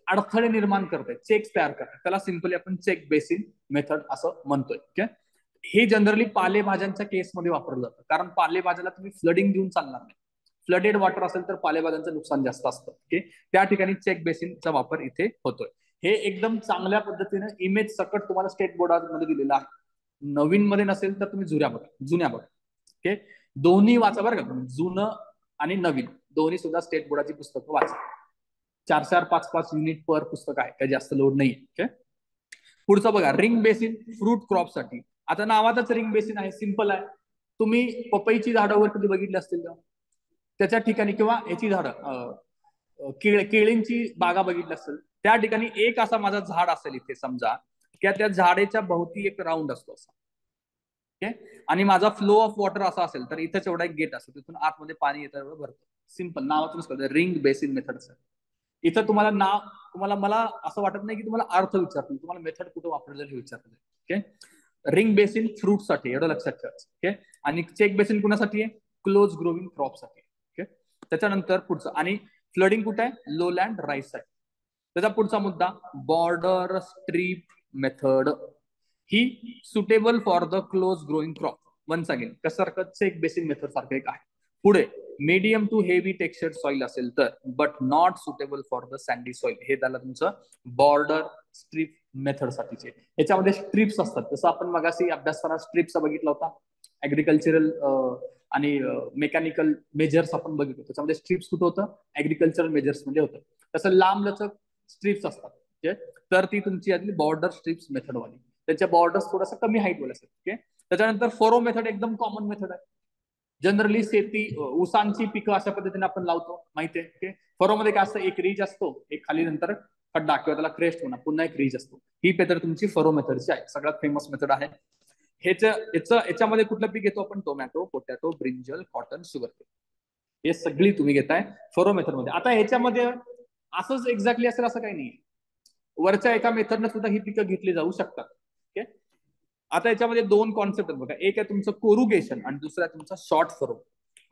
[SPEAKER 1] अडथळे निर्माण करताय, चेक्स तयार करताय, त्याला सिंपली आपण चेक बेसिन मेथड असं म्हणतोय. ओके, हे जनरली पालेभाज्यांच्या केसमध्ये वापरलं जातं, कारण पालेभाज्याला तुम्ही फ्लडिंग देऊन चालणार नाही. फ्लडेड वॉटर असेल तर पालेभाज्यांचं नुकसान जास्त असतं. ओके, त्या ठिकाणी चेक बेसिनचा वापर इथे होतोय. हे एकदम चांगल्या पद्धतीने इमेज सकट तुम्हाला स्टेट बोर्डामध्ये दिलेलं आहे. नवीन मध्ये नसेल तर तुम्ही जुन्या बघा. ओके, दोन्ही वाचा बरं का, जुनं आणि नवीन दोन्ही सुद्धा स्टेट बोर्डाची पुस्तकं वाचा. 4-4, 5-5 युनिट पर पुस्तक आहे, काही जास्त लोड नाही. ओके, पुढचं बघा, रिंग बेसिन फ्रूट क्रॉप साठी. आता नावातच रिंग बेसिन आहे, सिंपल आहे. तुम्ही पपईची झाडं वर कधी बघितली असतील का? त्याच्या ठिकाणी किंवा याची झाडं केळींची बागा बघितली असेल, त्या ठिकाणी एक असा माझा झाड असेल इथे समजा, की त्या झाडेच्या भोवती एक राऊंड असतो असा. ओके, आणि माझा फ्लो ऑफ वॉटर असा असेल तर इथेच एवढा एक गेट असतो, तिथून आतमध्ये पाणी येतं भरतं. सिंपल, नावातूनच कळतं रिंग बेसिन मेथड. इथं तुम्हाला मला असं वाटत नाही की तुम्हाला अर्थ विचारतील, तुम्हाला मेथड कुठं वापरलेलं हे विचारलं. ओके, रिंग बेसिन फ्रूट साठी, एवढं लक्षात ठेवायचं. ओके, आणि चेक बेसिन कुणासाठी आहे? क्लोज ग्रोविंग क्रॉप साठी. ओके, त्याच्यानंतर पुढचं, आणि फ्लडिंग कुठे आहे? लो लँड राईस साठी. त्याचा पुढचा मुद्दा बॉर्डर स्ट्रीप मेथड. ही suitable for the close growing crop. Once again कसं चेक बेसिन मेथड सारखं एक आहे. पुढे medium to heavy texture soil असेल तर, but not suitable for the sandy soil, हे त्याला तुमचं बॉर्डर स्ट्रीप मेथड साठीचे. याच्यामध्ये स्ट्रिप्स असतात, जसं आपण मगाशी अभ्यासताना स्ट्रिप्स बघितला होता, ऍग्रिकल्चरल आणि मेकॅनिकल मेजर्स आपण बघितलं, त्याच्यामध्ये स्ट्रिप्स कुठं होतं? ऍग्रिकल्चरल मेजर्स मध्ये होतं. तसं लांब लचक स्ट्रिप्स असतात, तर ती तुमची आधी बॉर्डर स्ट्रिप्स मेथड वाली, त्याच्या बॉर्डर्स थोडासा कमी हाईट वाले असतात. ओके, त्याच्यानंतर फरो मेथड एकदम कॉमन मेथड आहे. जनरली शेती ऊसांची पिकं अशा पद्धतीने आपण लावतो, माहितीये. ओके, फरो मध्ये काय असतं? एक रीज असतो, एक खाली नंतर खड्डा किंवा त्याला क्रेस्ट म्हणा, पुन्हा एक रीज असतो. ही मेथड तुमची फरो मेथडची आहे, सगळ्यात फेमस मेथड आहे. याच्यामध्ये कुठलं पीक घेतो आपण? Tomato, potato, brinjal, cotton, sugar, हे सगळी तुम्ही घेताय फरो मेथड मध्ये. आता ह्याच्यामध्ये असंच एक्झॅक्टली असेल असं काही नाही, वरच्या एका मेथडनं सुद्धा ही पिकं घेतली जाऊ शकतात. ओके, आता याच्यामध्ये 2 कॉन्सेप्ट आहेत बघा, एक आहे तुमचं कोरुगेशन आणि दुसरा आहे तुमचा शॉर्ट फरो.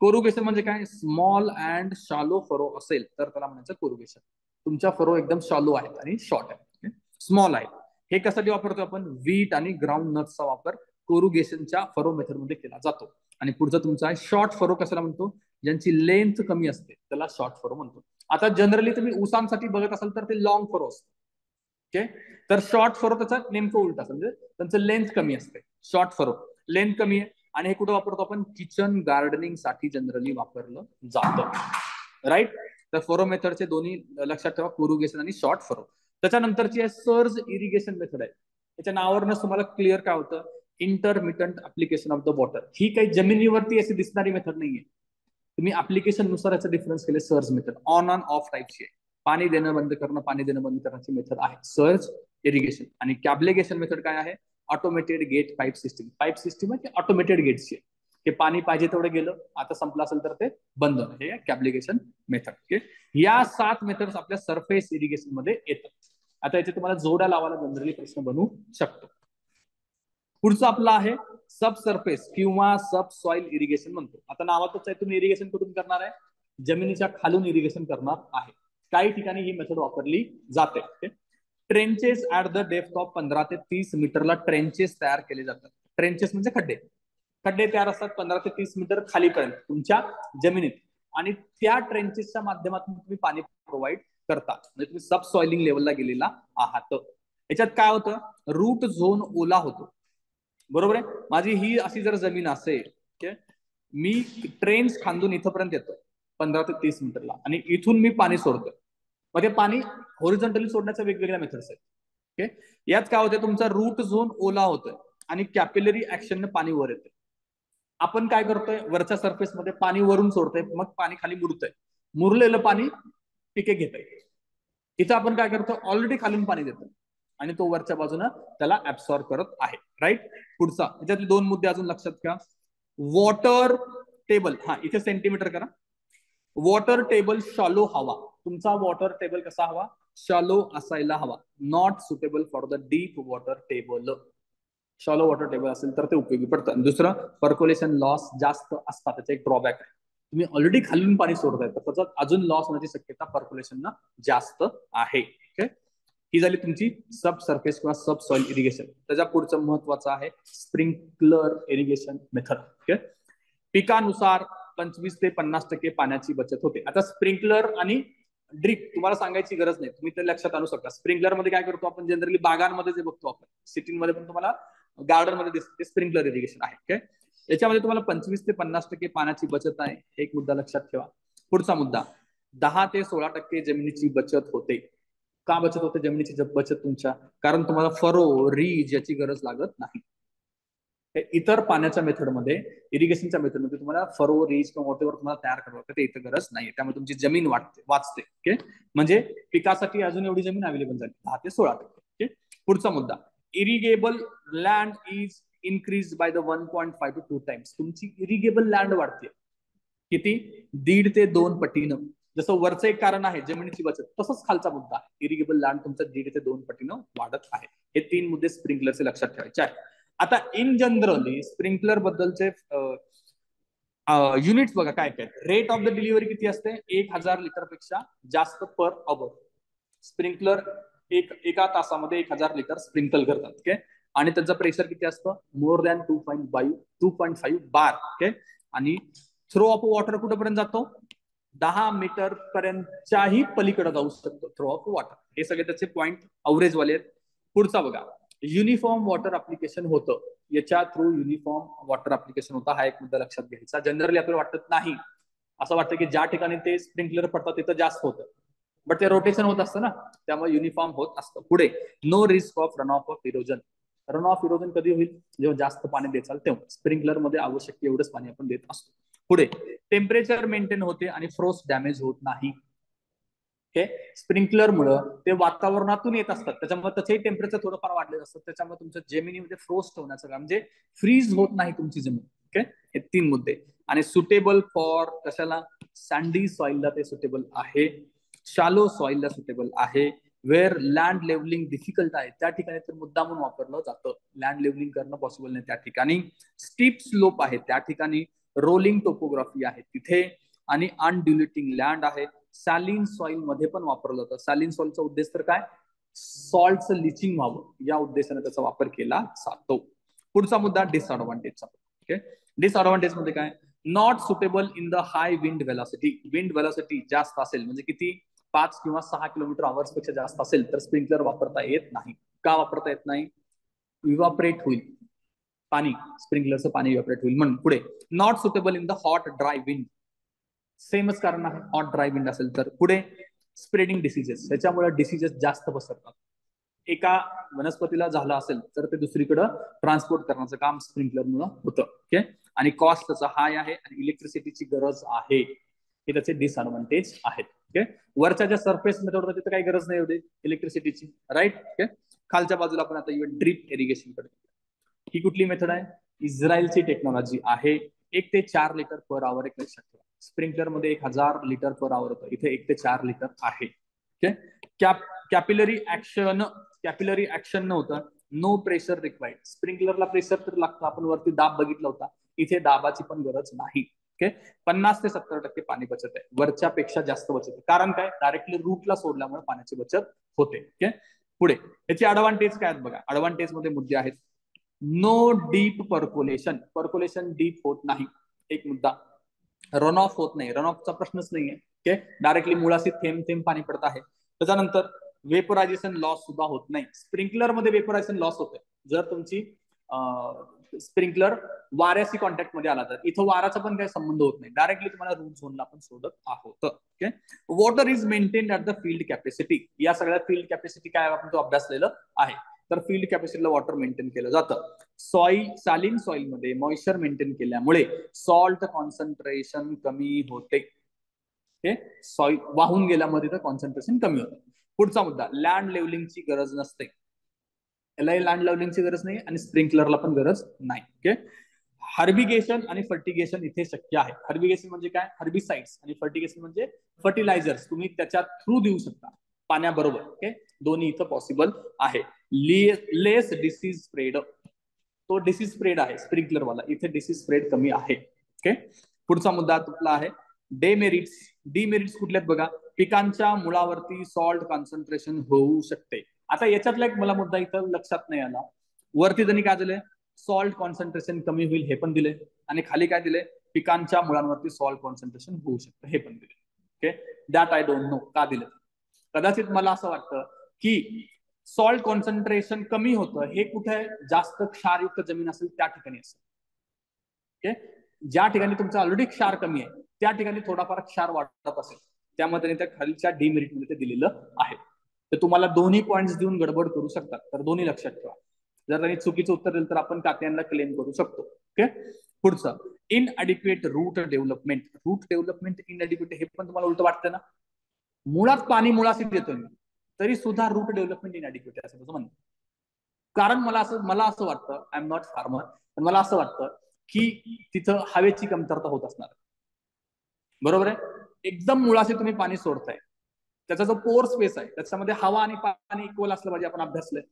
[SPEAKER 1] कोरुगेशन म्हणजे काय? स्मॉल अँड शालो फरो असेल तर त्याला म्हणायचं कोरुगेशन. तुमच्या फरो एकदम शालो आहेत आणि शॉर्ट आहे, स्मॉल आहे. हे कशासाठी वापरतो आपण? व्हीट आणि ग्राउंड नट्सचा वापर कोरुगेशनच्या फरो मेथड मध्ये केला जातो. आणि पुढचा तुमचा आहे शॉर्ट फरो. कशाला म्हणतो? ज्यांची लेंथ कमी असते त्याला शॉर्ट फरो म्हणतो. आता जनरली तुम्ही ऊसांसाठी बघत असाल तर ते लॉंग फरो असतं. ओके, तर शॉर्ट फरो त्याचा नेमकं उलट असतं, म्हणजे त्यांचं लेंथ कमी असते. शॉर्ट फरो लेंथ कमी आहे, आणि हे कुठं वापरतो आपण? किचन गार्डनिंग साठी जनरली वापरलं जातं. राईट. तर फरो मेथडचे दोन्ही लक्षात ठेवा, कोरुगेशन आणि शॉर्ट फरो. त्याच्यानंतरची आहे सर्ज इरिगेशन मेथड आहे. त्याच्या नावावरच तुम्हाला क्लिअर काय होतं? Intermittent application of the water. ही काही जमिनीवरती अशी दिसणारी मेथड नाहीये. तुम्ही ऍप्लिकेशन नुसार याचं डिफरन्स केले. Surge method on on off टाईपची आहे. पाणी देणं बंद करणं, पाणी देणं बंद करण्याची मेथड आहे सर्ज इरिगेशन. आणि कॅब्लिगेशन मेथड काय आहे? Automated gate pipe system. Pipe system आहे ती ऑटोमेटेड गेटची आहे. ते पाणी पाहिजे तेवढं गेलं, आता संपलं असेल तर ते बंद. हे कॅब्लिगेशन मेथड. या 7 मेथड्स आपल्या सरफेस इरिगेशन मध्ये येतात. आता याचे तुम्हाला जोड्या लावायला जनरली प्रश्न बनवू शकतो. पुढचं आपलं आहे सब सरफेस किंवा सब सॉइल इरिगेशन म्हणतो. आता नावातच आहे, तुम्ही इरिगेशन कुठून करणार आहे? जमिनीच्या खालून इरिगेशन करणार आहे. काही ठिकाणी ही मेथड वापरली जाते. Trenches at the depth of 15 ते 30 मीटरला ट्रेंचेस तयार केले जातात. ट्रेंचेस म्हणजे खड्डे. खड्डे तयार असतात 15 ते 30 मीटर खालीपर्यंत तुमच्या जमिनीत, आणि त्या ट्रेंचेसच्या माध्यमातून तुम्ही पाणी प्रोव्हाइड करता. म्हणजे तुम्ही सब सॉइलिंग लेवलला गेलेला आहात. याच्यात काय होतं? रूट झोन ओला होतो. बरोबर आहे. माझी ही अशी जर जमीन असेल, मी ट्रेन्स खांदून इथपर्यंत येतो 15 ते 30 मीटरला, आणि इथून मी पाणी सोडतोय. मग ते पाणी हॉरिझॉन्टली सोडण्याच्या वेगवेगळ्या मेथड्स आहेत. यात काय होतं? तुमचा रूट झोन ओला होतोय आणि कॅपिलरी ऍक्शनने पाणी वर येते. आपण काय करतोय? वरच्या सरफेस मध्ये पाणी वरून सोडतोय, मग पाणी खाली मुरतंय. मुरलेलं पाणी पिके घेत आहे. इथं आपण काय करतो? ऑलरेडी खालून पाणी देतो आणि तो वरच्या बाजूनं त्याला ऍब्सॉर्ब करत आहे. राईट. पुढचा याच्यातले 2 मुद्दे अजून लक्षात घ्या. वॉटर टेबल, हा इथे सेंटीमीटर करा. वॉटर टेबल शॉलो हवा. तुमचा वॉटर टेबल कसा हवा? शॉलो असायला हवा. Not suitable for the deep water table. Shallow water table असेल तर ते उपयोगी पडतं. दुसरं, पर्क्युलेशन लॉस जास्त असतात. त्याचा एक ड्रॉबॅक आहे. तुम्ही ऑलरेडी खालून पाणी सोडताय तर त्याचा अजून लॉस होण्याची शक्यता पर्क्युलेशन जास्त आहे. ही झाली तुमची सब सरफेस किंवा सब सॉइल इरिगेशन. त्याच्या पुढचं महत्वाचं आहे स्प्रिंकलर इरिगेशन मेथड. पिकानुसार 25 ते 50% पाण्याची बचत होते. आता स्प्रिंकलर आणि ड्रिप तुम्हाला सांगायची गरज नाही, तुम्ही ते लक्षात आणू शकता. स्प्रिंकलर मध्ये काय करतो आपण? जनरली बागांमध्ये जे बघतो आपण, सिटीमध्ये पण तुम्हाला गार्डन मध्ये दिसते, स्प्रिंकलर इरिगेशन आहे. याच्यामध्ये तुम्हाला 25 ते 50% पाण्याची बचत आहे. एक मुद्दा लक्षात ठेवा. पुढचा मुद्दा, 10 ते 16% जमिनीची बचत होते. का बचत होते जमिनीची बचत तुमच्या? कारण तुम्हाला फरो, रीज याची गरज लागत नाही. इतर पाण्याच्या मेथडमध्ये, इरिगेशनच्या मेथडमध्ये तुम्हाला फरो, रीज किंवा वॉटेवर तुम्हाला तयार करावं लागतं, ते इथं गरज नाही. त्यामुळे तुमची जमीन वाचते. म्हणजे पिकासाठी अजून एवढी जमीन अवेलेबल झाली 10 ते 16%. पुढचा मुद्दा, irrigable land is increase by the 1.5 to 2 times. तुमची इरिगेबल लँड वाढते. किती? 1.5 ते 2 पटीनं. जसं वरचं एक कारण आहे जमिनीची बचत, तसंच खालचा मुद्दा आहे, इरिगेबल लँड तुमचा 1.5 ते 2 पटीनं वाढत आहे. हे 3 मुद्दे स्प्रिंकलरचे लक्षात ठेवायचे आहे. आता इन जनरली स्प्रिंकलर बद्दलचे युनिट्स बघा काय काय. रेट ऑफ द डिलिव्हरी किती असते? 1000 लिटर पेक्षा जास्त पर अवर. स्प्रिंकलर एका तासामध्ये 1000 लिटर स्प्रिंकल करतात. आणि त्याचं प्रेशर किती असतं? मोर दॅन 2.5 बार. आणि थ्रो ऑफ वॉटर कुठेपर्यंत जातो? 10 मीटर पर्यंतच्याही पलीकडे जाऊ शकतो थ्रो ऑफ वॉटर. हे सगळे त्याचे पॉईंट अवरेज वाले आहेत. पुढचा बघा, युनिफॉर्म वॉटर ऍप्लिकेशन होतं. याच्या थ्रू युनिफॉर्म वॉटर ऍप्लिकेशन होता. हा एक मुद्दा लक्षात घ्यायचा. जनरली आपल्याला वाटत नाही, असं वाटतं की ज्या ठिकाणी ते स्प्रिंकलर पडतात तिथं जास्त होतं, बट ते रोटेशन होत असतं ना, त्यामुळे युनिफॉर्म होत असतं. पुढे, no risk of run off erosion. Run off erosion कधी होईल? जेव्हा जास्त पाणी देचाल तेव्हा. स्प्रिंकलर मध्ये आवश्यक एवढंच पाणी आपण देत असतो. पुढे, टेम्परेचर मेंटेन होते आणि फ्रोस्ट डॅमेज होत नाही. स्प्रिंकलर मुळे ते वातावरणातून येत असतात, त्याच्यामुळे त्याचंही टेम्परेचर थोडंफार वाढलेलं असतं. त्याच्यामुळे तुमच्या जमिनीमध्ये फ्रोस्ट होण्याचं काम, म्हणजे फ्रीज होत नाही तुमची जमीन. हे 3 मुद्दे. आणि सुटेबल फॉर कशाला? सँडी सॉइलला ते सुटेबल आहे. शालो सॉइलला सुटेबल आहे. वेअर लँड लेवलिंग डिफिकल्ट आहे त्या ठिकाणी तर मुद्दा म्हणून वापरलं जातं. लँड लेवलिंग करणं पॉसिबल नाही त्या ठिकाणी. स्टीप स्लोप आहे त्या ठिकाणी. रोलिंग टोपोग्राफी आहे तिथे. आणि अनड्युलेटिंग लँड आहे. सॅलिन सॉइल मध्ये पण वापरलं जातं. सॅलिन सॉइलचा उद्देश तर काय? सॉल्टचं लिचिंग व्हावं या उद्देशाने त्याचा वापर केला जातो. पुढचा मुद्दा डिसअडव्हान्टेजचा. डिसअडव्हान्टेज मध्ये काय? Not suitable in the high wind velocity. Wind velocity जास्त असेल, म्हणजे किती? 5 किंवा 6 किलोमीटर आवर्स पेक्षा जास्त असेल तर स्प्रिंकलर वापरता येत नाही. का वापरता येत नाही? इव्हापरेट होईल. पाणी, स्प्रिंकलरचं पाणी इव्हॅपोरेट होईल म्हणून. पुढे not suitable in the hot dry wind, सेमच कारण आहे, हॉट ड्राय विंड असेल तर. पुढे स्प्रेडिंग डिसीजेस, त्याच्यामुळे डिसीजेस जास्त पसरतात. एका वनस्पतीला झालं असेल तर ते दुसरीकडं ट्रान्सपोर्ट करण्याचं काम स्प्रिंकलरमुळे होतं. ओके, आणि कॉस्ट त्याचा हाय आहे आणि इलेक्ट्रिसिटीची गरज आहे, हे त्याचे डिसएडव्हान्टेज आहेत. ओके, वरच्या ज्या सरफेस मेथड होतं तिथे काही गरज नाही होती इलेक्ट्रिसिटीची, राईट. ओके, खालच्या बाजूला आपण आता ड्रिप इरिगेशन कडे. ही कुठली मेथड आहे? इस्रायलची टेक्नॉलॉजी आहे. 1 ते 4 लिटर पर आवर एक लक्षात ठेवा. स्प्रिंकलर मध्ये 1000 लिटर पर आवर होतं, इथे 1 ते 4 लिटर आहे. Okay, capillary action, capillary action नव्हतं, नो प्रेशर रिक्वायर्ड. स्प्रिंकलरला प्रेशर तर लागतं, आपण वरती दाब बघितला होता, इथे दाबाची पण गरज नाही. ओके, 50 ते 70% पाणी बचत आहे, वरच्या पेक्षा जास्त बचत आहे. कारण काय? डायरेक्टली रूटला सोडल्यामुळे पाण्याची बचत होते. ओके, पुढे याचे ऍडव्हान्टेज काय आहेत बघा. ऍडव्हान्टेज मध्ये मुद्दे आहेत. No deep percolation, percolation deep होत नाही, एक मुद्दा. रन ऑफ होत नाही, रन ऑफचा प्रश्नच नाहीये. ओके, डायरेक्टली मुळाशी थेंब थेंब पाणी पडत आहे. त्याच्यानंतर वेपोरायझेशन लॉस सुद्धा होत नाही. स्प्रिंकलर मध्ये वेपोरायझेशन लॉस होते जर तुमची स्प्रिंकलर वाऱ्याशी कॉन्टॅक्ट मध्ये आला तर. इथं वाराचा पण काही संबंध होत नाही, डायरेक्टली तुम्हाला रूट झोनला आपण सोडत आहोत. Okay, water is maintained at the field capacity. या सगळ्या फील्ड कॅपॅसिटी काय आपण तो अभ्यासलेलं आहे. तर फील्ड कॅपॅसिटीला वॉटर मेंटेन केलं जातं. सॉइल, सालिन सॉइल मध्ये मॉइश्चर मेंटेन केल्यामुळे सॉल्ट कॉन्सन्ट्रेशन कमी होते. हे सॉइल वाहून गेल्यामध्ये तर कॉन्सन्ट्रेशन कमी होतं. पुढचा मुद्दा, लँड लेवलिंगची गरज नसते. यालाही लँड लेवलिंगची गरज नाही आणि स्प्रिंकलरला पण गरज नाही. ओके, हर्बिगेशन आणि फर्टिगेशन इथे शक्य आहे. हर्बिगेशन म्हणजे काय? हर्बिसाइड्स, आणि फर्टिगेशन म्हणजे फर्टिलायझर्स तुम्ही त्याच्या थ्रू देऊ शकता पाण्याबरोबर. ओके, दोन्ही इथं पॉसिबल आहे. लेस डिसीज स्प्रेड, तो डिसीज स्प्रेड आहे स्प्रिंकलरवाला, इथे डिसीज स्प्रेड कमी आहे. ओके, पुढचा मुद्दा तुटला आहे डेमेरिट्स. डिमेरिट्स कुठल्यात बघा. पिकांच्या मुळावरती सॉल्ट कॉन्सन्ट्रेशन होऊ शकते. आता याच्यातला एक मला मुद्दा इथं लक्षात नाही आला. वरती त्यांनी काय दिले? सॉल्ट कॉन्सन्ट्रेशन कमी होईल हे पण दिले, आणि खाली काय दिले? पिकांच्या मुळांवरती सॉल्ट कॉन्सन्ट्रेशन होऊ शकतं हे पण दिले. Okay, that I don't no का दिले. कदाचित मला असं वाटतं की सॉल्ट कॉन्सन्ट्रेशन कमी होतं हे कुठे जास्त क्षारयुक्त जमीन असेल त्या ठिकाणी असेल. ओके, ज्या ठिकाणी तुमचं ऑलरेडी क्षार कमी आहे त्या ठिकाणी थोडाफार क्षार वाढत असेल, त्यामध्ये त्या खालच्या डिमेरिट मध्ये ते दिलेलं आहे. तर तुम्हाला दोन्ही पॉईंट्स देऊन गडबड करू शकतात, तर दोन्ही लक्षात ठेवा. जर त्यांनी चुकीचं उत्तर दिलं तर आपण कात्यांना क्लेम करू शकतो. ओके, पुढचं इनअडिक्वेट रूट डेव्हलपमेंट. रूट डेव्हलपमेंट इनअडिक्वेट हे पण तुम्हाला उलट वाटतं ना. मुळात पाणी मुळाशी देतोय मी, तरी सुद्धा रूट डेव्हलपमेंट इनअडिक्वेट आहे असं त्याचं म्हणणं. कारण मला असं वाटतं, आय एम नॉट फार्मर, पण मला असं वाटतं की तिथं हवेची कमतरता होत असणार. बरोबर आहे, एकदम मुळाशी तुम्ही पाणी सोडताय, त्याचा जो पोर स्पेस आहे त्याच्यामध्ये हवा आणि पाणी इक्वल असलं पाहिजे, आपण अभ्यासलंय.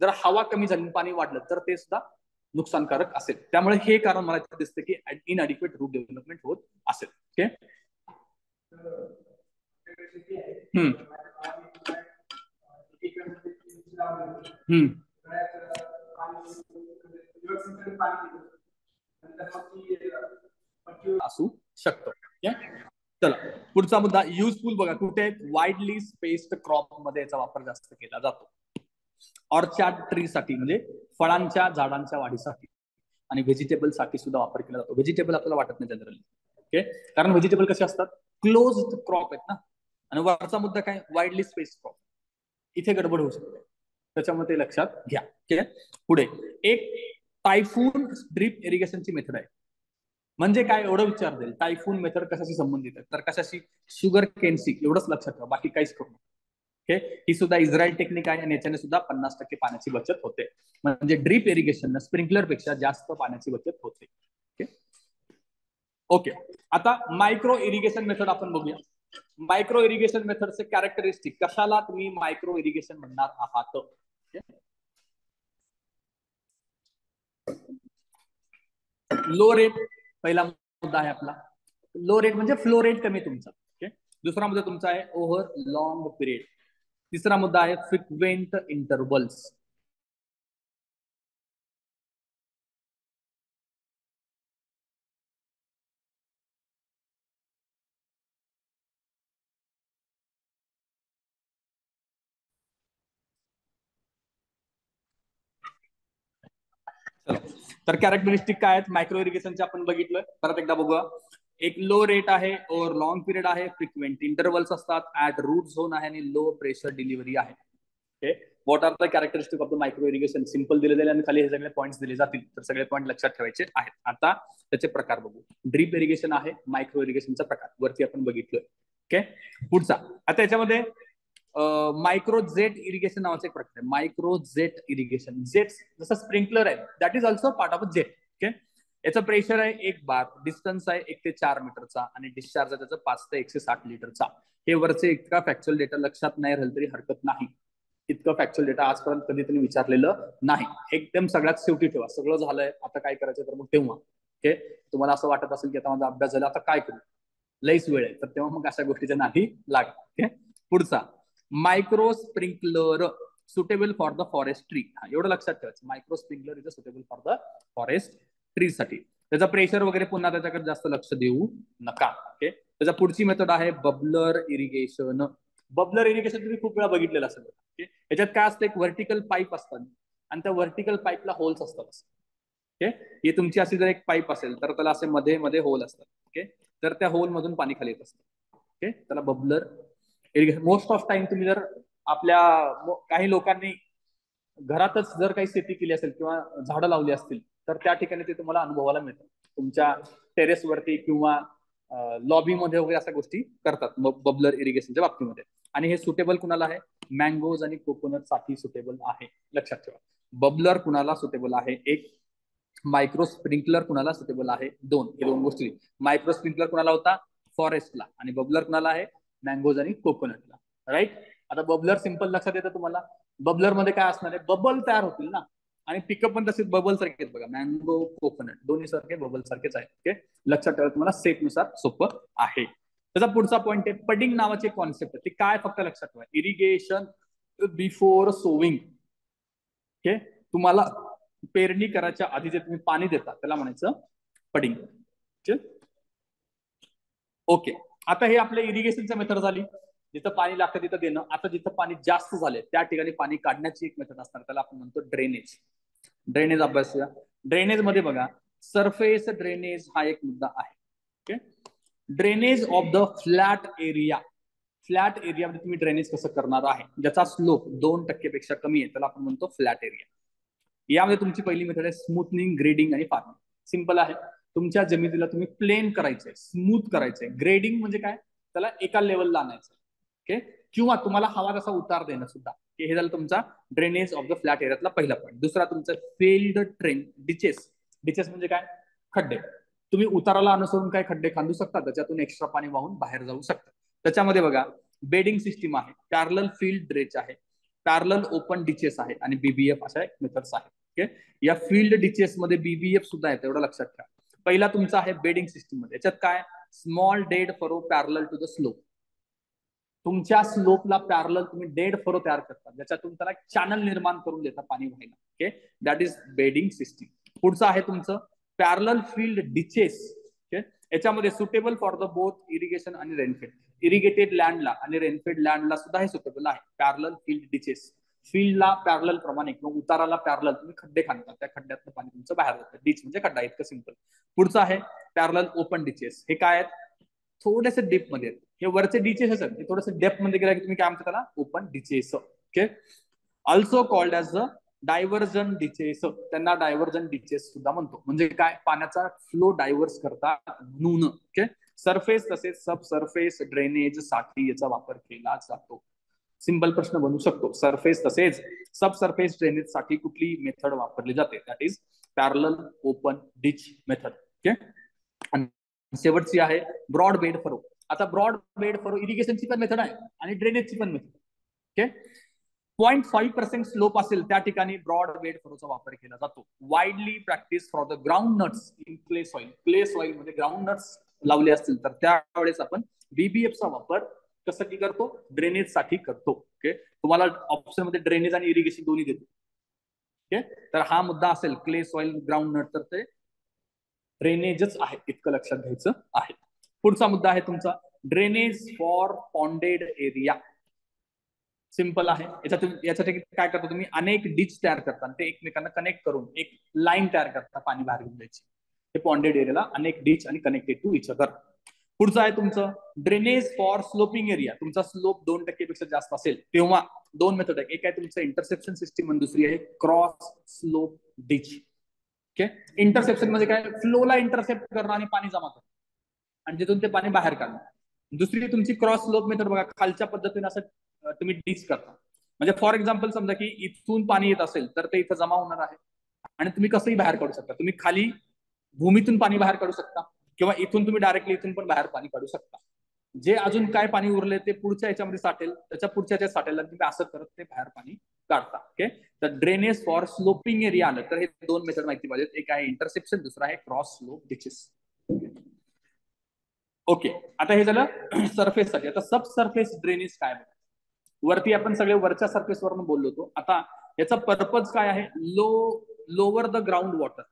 [SPEAKER 1] जर हवा कमी झाली पाणी वाढलं तर ते सुद्धा नुकसानकारक असेल. त्यामुळे हे कारण मला दिसतं की इनअडिक्वेट रूट डेव्हलपमेंट होत असेल. ओके, हम्म हम्म असू शकतो. चला, पुढचा मुद्दा युजफुल बघा. कुठे? वाईडली स्पेस्ड क्रॉप मध्ये याचा वापर जास्त केला जातो. ऑर्चार्ड ट्री साठी म्हणजे फळांच्या झाडांच्या वाढीसाठी, आणि व्हेजिटेबल साठी सुद्धा वापर केला जातो. व्हेजिटेबल आपल्याला वाटत नाही जनरली. ओके, कारण व्हेजिटेबल कसे असतात? क्लोज क्रॉप आहेत ना. आणि वरचा मुद्दा काय? वाईडली स्पेस क्रॉप, इथे गडबड होऊ शकते, त्याच्यामुळे ते लक्षात घ्या. ओके, पुढे एक टायफून ड्रिप इरिगेशनची मेथड आहे. म्हणजे काय एवढं विचार देईल, टायफून मेथड कशाशी संबंधित आहे तर कशाशी? शुगर केनसी, एवढंच लक्षात ठेवा, बाकी काहीच करू नका. ओके, ही सुद्धा इस्रायल टेक्निक आहे आणि याच्याने सुद्धा 50% पाण्याची बचत होते. म्हणजे ड्रीप इरिगेशन स्प्रिंकलर पेक्षा जास्त पाण्याची बचत होते. ओके ओके, आता मायक्रो इरिगेशन मेथड आपण बघूया. मायक्रो इरिगेशन मेथडचे कॅरेक्टरिस्टिक, कशाला तुम्ही मायक्रो इरिगेशन म्हणणार आहात. लो रेट पहिला मुद्दा आहे आपला. लो रेट म्हणजे फ्लो रेट कमी तुमचा. ओके, दुसरा मुद्दा तुमचा आहे ओव्हर लॉंग पिरियड. तिसरा मुद्दा आहे फ्रिक्वेंट इंटरवल्स. तर कॅरेक्टरिस्टिक काय आहेत मायक्रो इरिगेशनचे आपण बघितलं, परत एकदा बघूया. एक लो रेट आहे, ओव्हर लॉंग पिरियड आहे, फ्रिक्वेंट इंटरव्हल्स असतात, ऍट रूट झोन आहे आणि लो प्रेशर डिलिव्हरी आहे. Okay, what are the characteristic of the micro irrigation? Simple दिले जाईल आणि खाली हे सगळे पॉईंट्स दिले जातील, तर सगळे पॉईंट लक्षात ठेवायचे आहेत. आता त्याचे प्रकार बघू. ड्रीप इरिगेशन आहे मायक्रो इरिगेशनचा प्रकार, वरती आपण बघितलं. ओके, पुढचा आता याच्यामध्ये मायक्रो जेट इरिगेशन नावाचा एक प्रकार आहे. मायक्रो जेट इरिगेशन, जेट जसं स्प्रिंकलर आहे, that is also part of jet. Okay, याचं प्रेशर आहे 1 बार, डिस्टन्स आहे 1 ते 4 मीटरचा आणि डिस्चार्ज आहे त्याचा 5 ते 160 लिटरचा. हे वरचे इतका फॅक्च्युअल डेटा लक्षात नाही राहिलं तरी हरकत नाही. इतकं फॅक्च्युअल डेटा आजपर्यंत कधी त्यांनी विचारलेलं नाही. एकदम सगळ्यात शेवटी ठेवा. सगळं झालंय, आता काय करायचं तर मग तेव्हा. ओके, तुम्हाला असं वाटत असेल की आता माझा अभ्यास झाला, आता काय करू, लईच वेळ आहे, तर तेव्हा मग अशा गोष्टीच्या नादी लागा. ओके, पुढचा micro sprinkler suitable for the forest tree. एवढं लक्षात ठेवायचं, micro sprinkler is suitable for the forest tree साठी. त्याचा प्रेशर वगैरे पुन्हा त्याच्याकडे जास्त लक्ष देऊ नका. ओके, त्याचा पुढची मेथड आहे बबलर इरिगेशन. बबलर इरिगेशन तुम्ही खूप वेळा बघितलेलं असेल. ओके, याच्यात काय असतं, एक व्हर्टिकल पाईप असतात आणि त्या व्हर्टिकल पाईपला होल्स असतात. ओके, ही तुमची अशी जर एक पाईप असेल तर त्याला असे मध्ये मध्ये होल असतात. ओके, तर त्या होल मधून पाणी खाली येत असतं. ओके, त्याला bubbler irrigation. Most of time तुम्ही जर आपल्या काही लोकांनी घरातच जर काही शेती केली असेल किंवा झाडं लावली असतील तर त्या ठिकाणी ते तुम्हाला अनुभवायला मिळतं. तुमच्या टेरेसवरती किंवा लॉबीमध्ये वगैरे अशा गोष्टी करतात बबलर इरिगेशनच्या बाबतीमध्ये. आणि हे सुटेबल कुणाला आहे? मँगोज आणि कोकोनट साठी सुटेबल आहे. लक्षात ठेवा, बबलर कुणाला सुटेबल आहे? एक. मायक्रो स्प्रिंकलर कुणाला सुटेबल आहे? 2. हे 2 गोष्टी. मायक्रो स्प्रिंकलर कुणाला होता? फॉरेस्टला. आणि बबलर कुणाला आहे? मँगोज आणि कोकोनटला. राईट. आता बबलर सिंपल लक्षात येतं तुम्हाला. बबलर मध्ये काय असणार आहे? बबल तयार होतील ना, आणि पिकअप पण तसेच बबल सारखेच बघा. मँगो कोकोनट दोन्ही सारखे बबल सारखेच आहेत. ओके, लक्षात ठेवा, तुम्हाला सेट नुसार सोपं आहे. त्याचा पुढचा पॉईंट आहे पडिंग नावाचे कॉन्सेप्ट आहे. ते काय फक्त लक्षात ठेवा, इरिगेशन बिफोर सोविंग. ओके, तुम्हाला पेरणी करायच्या आधी जे तुम्ही पाणी देता त्याला म्हणायचं पडिंग. ओके, आता हे आपल्या इरिगेशनच्या मेथड झाली, जिथं पाणी लागतं तिथं देणं. आता जिथं पाणी जास्त झाले त्या ठिकाणी पाणी काढण्याची एक मेथड असणार, त्याला आपण म्हणतो ड्रेनेज. ड्रेनेज अभ्यास. ड्रेनेज मध्ये बघा, सरफेस ड्रेनेज हा एक मुद्दा आहे. Okay, drainage of the flat area. Flat एरियामध्ये तुम्ही ड्रेनेज कसं करणार आहे, ज्याचा स्लोप 2% पेक्षा कमी आहे, त्याला आपण म्हणतो फ्लॅट एरिया. यामध्ये तुमची पहिली मेथड आहे स्मूथनिंग, ग्रेडिंग आणि फार्मिंग. सिंपल आहे, तुमच्या जमिनीला तुम्ही प्लेन करायचंय, स्मूथ करायचंय. ग्रेडिंग म्हणजे काय, त्याला एका लेवलला आणायचं. ओके, किंवा तुम्हाला हवा तसा उतार देणं सुद्धा. हे झालं तुमचा ड्रेनेज ऑफ द फ्लॅट एरियातला पहिला पॉईंट. दुसरा तुमचा फिल्ड ट्रेन डिचेस. डिचेस म्हणजे काय? खड्डे. तुम्ही उताराला अनुसरून काय खड्डे खांदू शकता, त्याच्यातून एक्स्ट्रा पाणी वाहून बाहेर जाऊ शकतं. त्याच्यामध्ये बघा, बेडिंग सिस्टीम आहे, पॅरलल फील्ड ड्रेच आहे, पॅरलल ओपन डिचेस आहे आणि बीबीएफ अशा मेथड्स आहेत. ओके, या फील्ड डिचेस मध्ये बीबीएफ सुद्धा येतं, एवढं लक्षात ठेवा. पहिला तुमचा आहे बेडिंग सिस्टीम मध्ये. याच्यात काय? Small dead furrow parallel to the slope. तुमच्या स्लोपला पॅरलल तुम्ही डेड फरो तयार करता, ज्याच्यातून त्याला चॅनल निर्माण करून देता पाणी व्हायला. Okay, that is bedding system. पुढचं आहे तुमचं पॅरलल फील्ड डिचेस. ओके, याच्यामध्ये suitable for the both irrigation आणि रेनफेड. इरिगेटेड लँडला आणि रेनफेड लँडला सुद्धा हे सुटेबल आहे. Parallel field ditches. फील्डला पॅरलल प्रमाणे किंवा उताराला पॅरलल तुम्ही खड्डे खांदता, त्या खड्ड्यातलं पाणी तुमचं बाहेर जातं. डिच म्हणजे खड्डा, इतकं सिंपल. पुढचं आहे पॅरलल ओपन डिचेस. हे काय आहेत? थोडेसे डेप मध्ये आहेत. हे वरचे डिचेस असतात, हे थोडेसे डेप मध्ये गेला की तुम्ही काय म्हणता त्याला? Open ditches. Okay, also called as the diversion ditches. त्यांना डायव्हर्जन डिचेस सुद्धा म्हणतो. म्हणजे काय? पाण्याचा फ्लो डायव्हर्स करतात म्हणून. ओके, सरफेस तसेच सब सरफेस ड्रेनेज साठी याचा वापर केला जातो. सिंपल प्रश्न बनू शकतो. सरफेस तसेच सब सरफेस ड्रेनेज साठी कुठली मेथड वापरली जाते? That is parallel open ditch method. Okay, शेवटची आहे ब्रॉड बेड फरो. आता ब्रॉड बेड फरो इरिगेशनची पण मेथड आहे आणि ड्रेनेजची पण मेथड. ओके, 0.5% स्लोप असेल त्या ठिकाणी ब्रॉड बेड फरोचा वापर केला जातो. Widely practice for the ground nuts in clay soil. Clay soil मध्ये ग्राउंड नट्स लावले असतील तर त्यावेळेस आपण बीबीएफचा वापर कशासाठी करतो? ड्रेनेज साठी करतो. ओके, तुम्हाला ऑप्शन मध्ये ड्रेनेज आणि इरिगेशन दोन्ही देतो. ओके, तर हा मुद्दा असेल क्ले सॉइल ग्राउंड नट, तर ते ड्रेनेजच आहे, इतकं लक्षात घ्यायचं आहे. पुढचा मुद्दा आहे तुमचा ड्रेनेज फॉर पॉन्डेड एरिया. सिंपल आहे. याच्यासाठी काय करता तुम्ही, अनेक डिच तयार करता आणि ते एकमेकांना कनेक्ट करून एक लाईन तयार करता पाणी बाहेर घेऊन द्यायची. हे पॉन्डेड एरियाला अनेक डिच आणि कनेक्टेड टू इच अदर. पुढचं आहे तुमचं ड्रेनेज फॉर स्लोपिंग एरिया. तुमचा स्लोप 2% पेक्षा जास्त असेल तेव्हा दोन मेथड आहे. एक आहे तुमचं इंटरसेप्शन सिस्टीम आणि दुसरी आहे cross slope ditch. Okay, interception म्हणजे काय, फ्लोला इंटरसेप्ट करणं आणि पाणी जमा करणं आणि तिथून ते पाणी बाहेर काढणं. दुसरी तुमची क्रॉस स्लोप मेथड बघा, खालच्या पद्धतीने असं तुम्ही डिच करता. म्हणजे फॉर एक्झाम्पल समजा की इथून पाणी येत असेल तर ते इथं जमा होणार आहे आणि तुम्ही कसंही बाहेर काढू शकता. तुम्ही खाली भूमीतून पाणी बाहेर काढू शकता किंवा इथून तुम्ही डायरेक्टली इथून पण बाहेर पाणी काढू शकता. जे अजून काय पाणी उरले ते पुढच्या याच्यामध्ये साठेल, त्याच्या पुढच्या याच्यात साठेल आणि तुम्ही असं करत ते बाहेर पाणी काढता. ओके, तर ड्रेनेज फॉर स्लोपिंग एरिया आलं तर हे दोन मेथड माहिती पाहिजेत. एक आहे इंटरसेप्शन, दुसरा आहे क्रॉस स्लोप डिचेस. ओके, आता हे झालं सरफेस साठी. आता सब सरफेस ड्रेनेज काय बघा. वरती आपण सगळे वरच्या सरफेस वरून बोललो होतो. आता याचा पर्पज काय आहे, lower the ground water.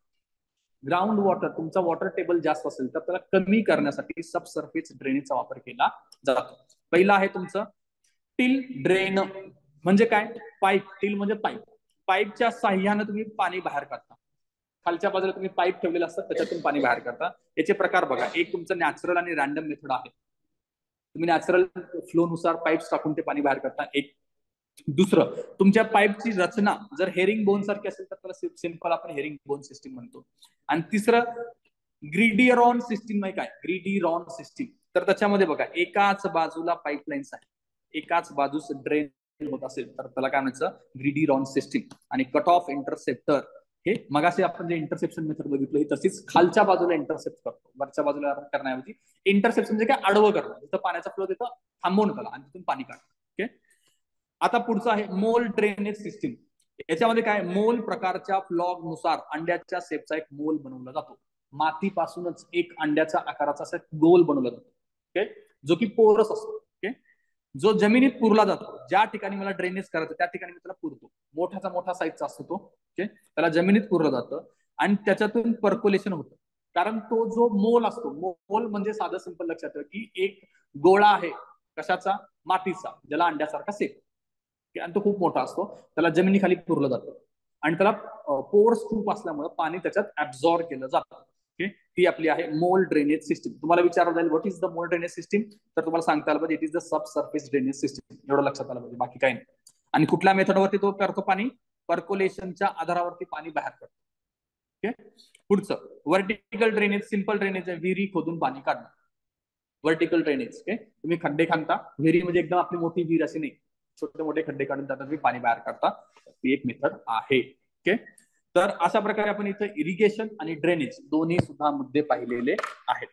[SPEAKER 1] Ground water, तुमचा वॉटर टेबल जास्त असेल तर त्याला कमी करण्यासाठी सब सरफेस ड्रेनेजचा वापर केला जातो. पहिला आहे तुमचं टिल ड्रेन. म्हणजे काय, पाईप. टिल म्हणजे पाईप. पाईपच्या साह्याने तुम्ही पाणी बाहेर काढता. खालच्या बाजूला तुम्ही पाईप ठेवलेले असतात त्याच्यातून पाणी बाहेर काढता. याचे प्रकार बघा, एक तुमचं नॅचरल आणि रॅन्डम मेथड आहे. तुम्ही नॅचरल फ्लो नुसार पाईप्स टाकून ते पाणी बाहेर काढता. एक दुसरं, तुमच्या पाईपची रचना जर हेरिंग बोन सारखी असेल तर त्याला सिंपल आपण हेरिंग बोन सिस्टीम म्हणतो. आणि तिसरं ग्रिडिरॉन सिस्टीम. म्हणजे काय ग्रिडिरॉन सिस्टीम, तर त्याच्यामध्ये बघा एकाच बाजूला पाईपलाईन्स आहे, एकाच बाजूस ड्रेन होत असेल तर त्याला काय म्हणायचं, ग्रिडिरॉन सिस्टीम. आणि कट ऑफ इंटरसेप्टर, हे मगाशी आपण जे इंटरसेप्शन मेथड बघितलं ही तशीच खालच्या बाजूला इंटरसेप्ट करतो, वरच्या बाजूला करण्याऐवजी. इंटरसेप्शन म्हणजे काय, आडवं करणं, तिथं पाण्याचा फ्लो तिथं थांबवून त्याला आणि तिथून पाणी काढणं. ओके, आता पुढचं आहे मोल ड्रेनेज सिस्टीम. याच्यामध्ये काय, मोल प्रकारच्या फ्लॉग नुसार अंड्याच्या शेपचा एक मोल बनवला जातो. मातीपासूनच एक अंड्याचा आकाराचा असा गोल बनवला जातो. ओके, जो की पोरस असतो. ओके, जो जमिनीत पुरला जातो. ज्या ठिकाणी मला ड्रेनेज करायचं त्या ठिकाणी मी त्याला पुरतो. मोठाचा मोठा साईजचा असतो तो. ओके, त्याला जमिनीत पुरलं जातं आणि त्याच्यातून पर्क्युलेशन होतं. कारण तो जो मोल असतो, मोल म्हणजे साधं सिंपल लक्षात ठेवा की एक गोळा आहे कशाचा, मातीचा, ज्याला अंड्यासारखा शेप आणि तो खूप मोठा असतो. त्याला जमिनीखाली पुरलं जातं आणि त्याला पोर्स खूप असल्यामुळे पाणी त्याच्यात ऍब्झॉर्ब केलं जातं. ओके, ती आपली आहे मोल ड्रेनेज सिस्टीम. तुम्हाला विचारलं जाईल what is the mole drainage system, तर तुम्हाला सांगता आलं पाहिजे it is the sub surface drainage system. एवढं लक्षात आलं पाहिजे, बाकी काही नाही. आणि कुठल्या मेथडवरती तो करतो पाणी, पर्क्युलेशनच्या आधारावरती पाणी बाहेर काढतो. ओके, पुढचं व्हर्टिकल ड्रेनेज. सिंपल ड्रेनेज आहे, विहिरी खोदून पाणी काढणं. Vertical drainage. ओके, तुम्ही खड्डे खांदता, विहिरी म्हणजे एकदम आपली मोठी विहीर अशी नाही, छोटे मोठे खड्डे काढून त्यात तुम्ही पाणी बाहेर काढता. ती एक मेथड आहे. ओके, तर अशा प्रकारे आपण इथं इरिगेशन आणि ड्रेनेज दोन्ही सुद्धा मुद्दे पाहिलेले आहेत.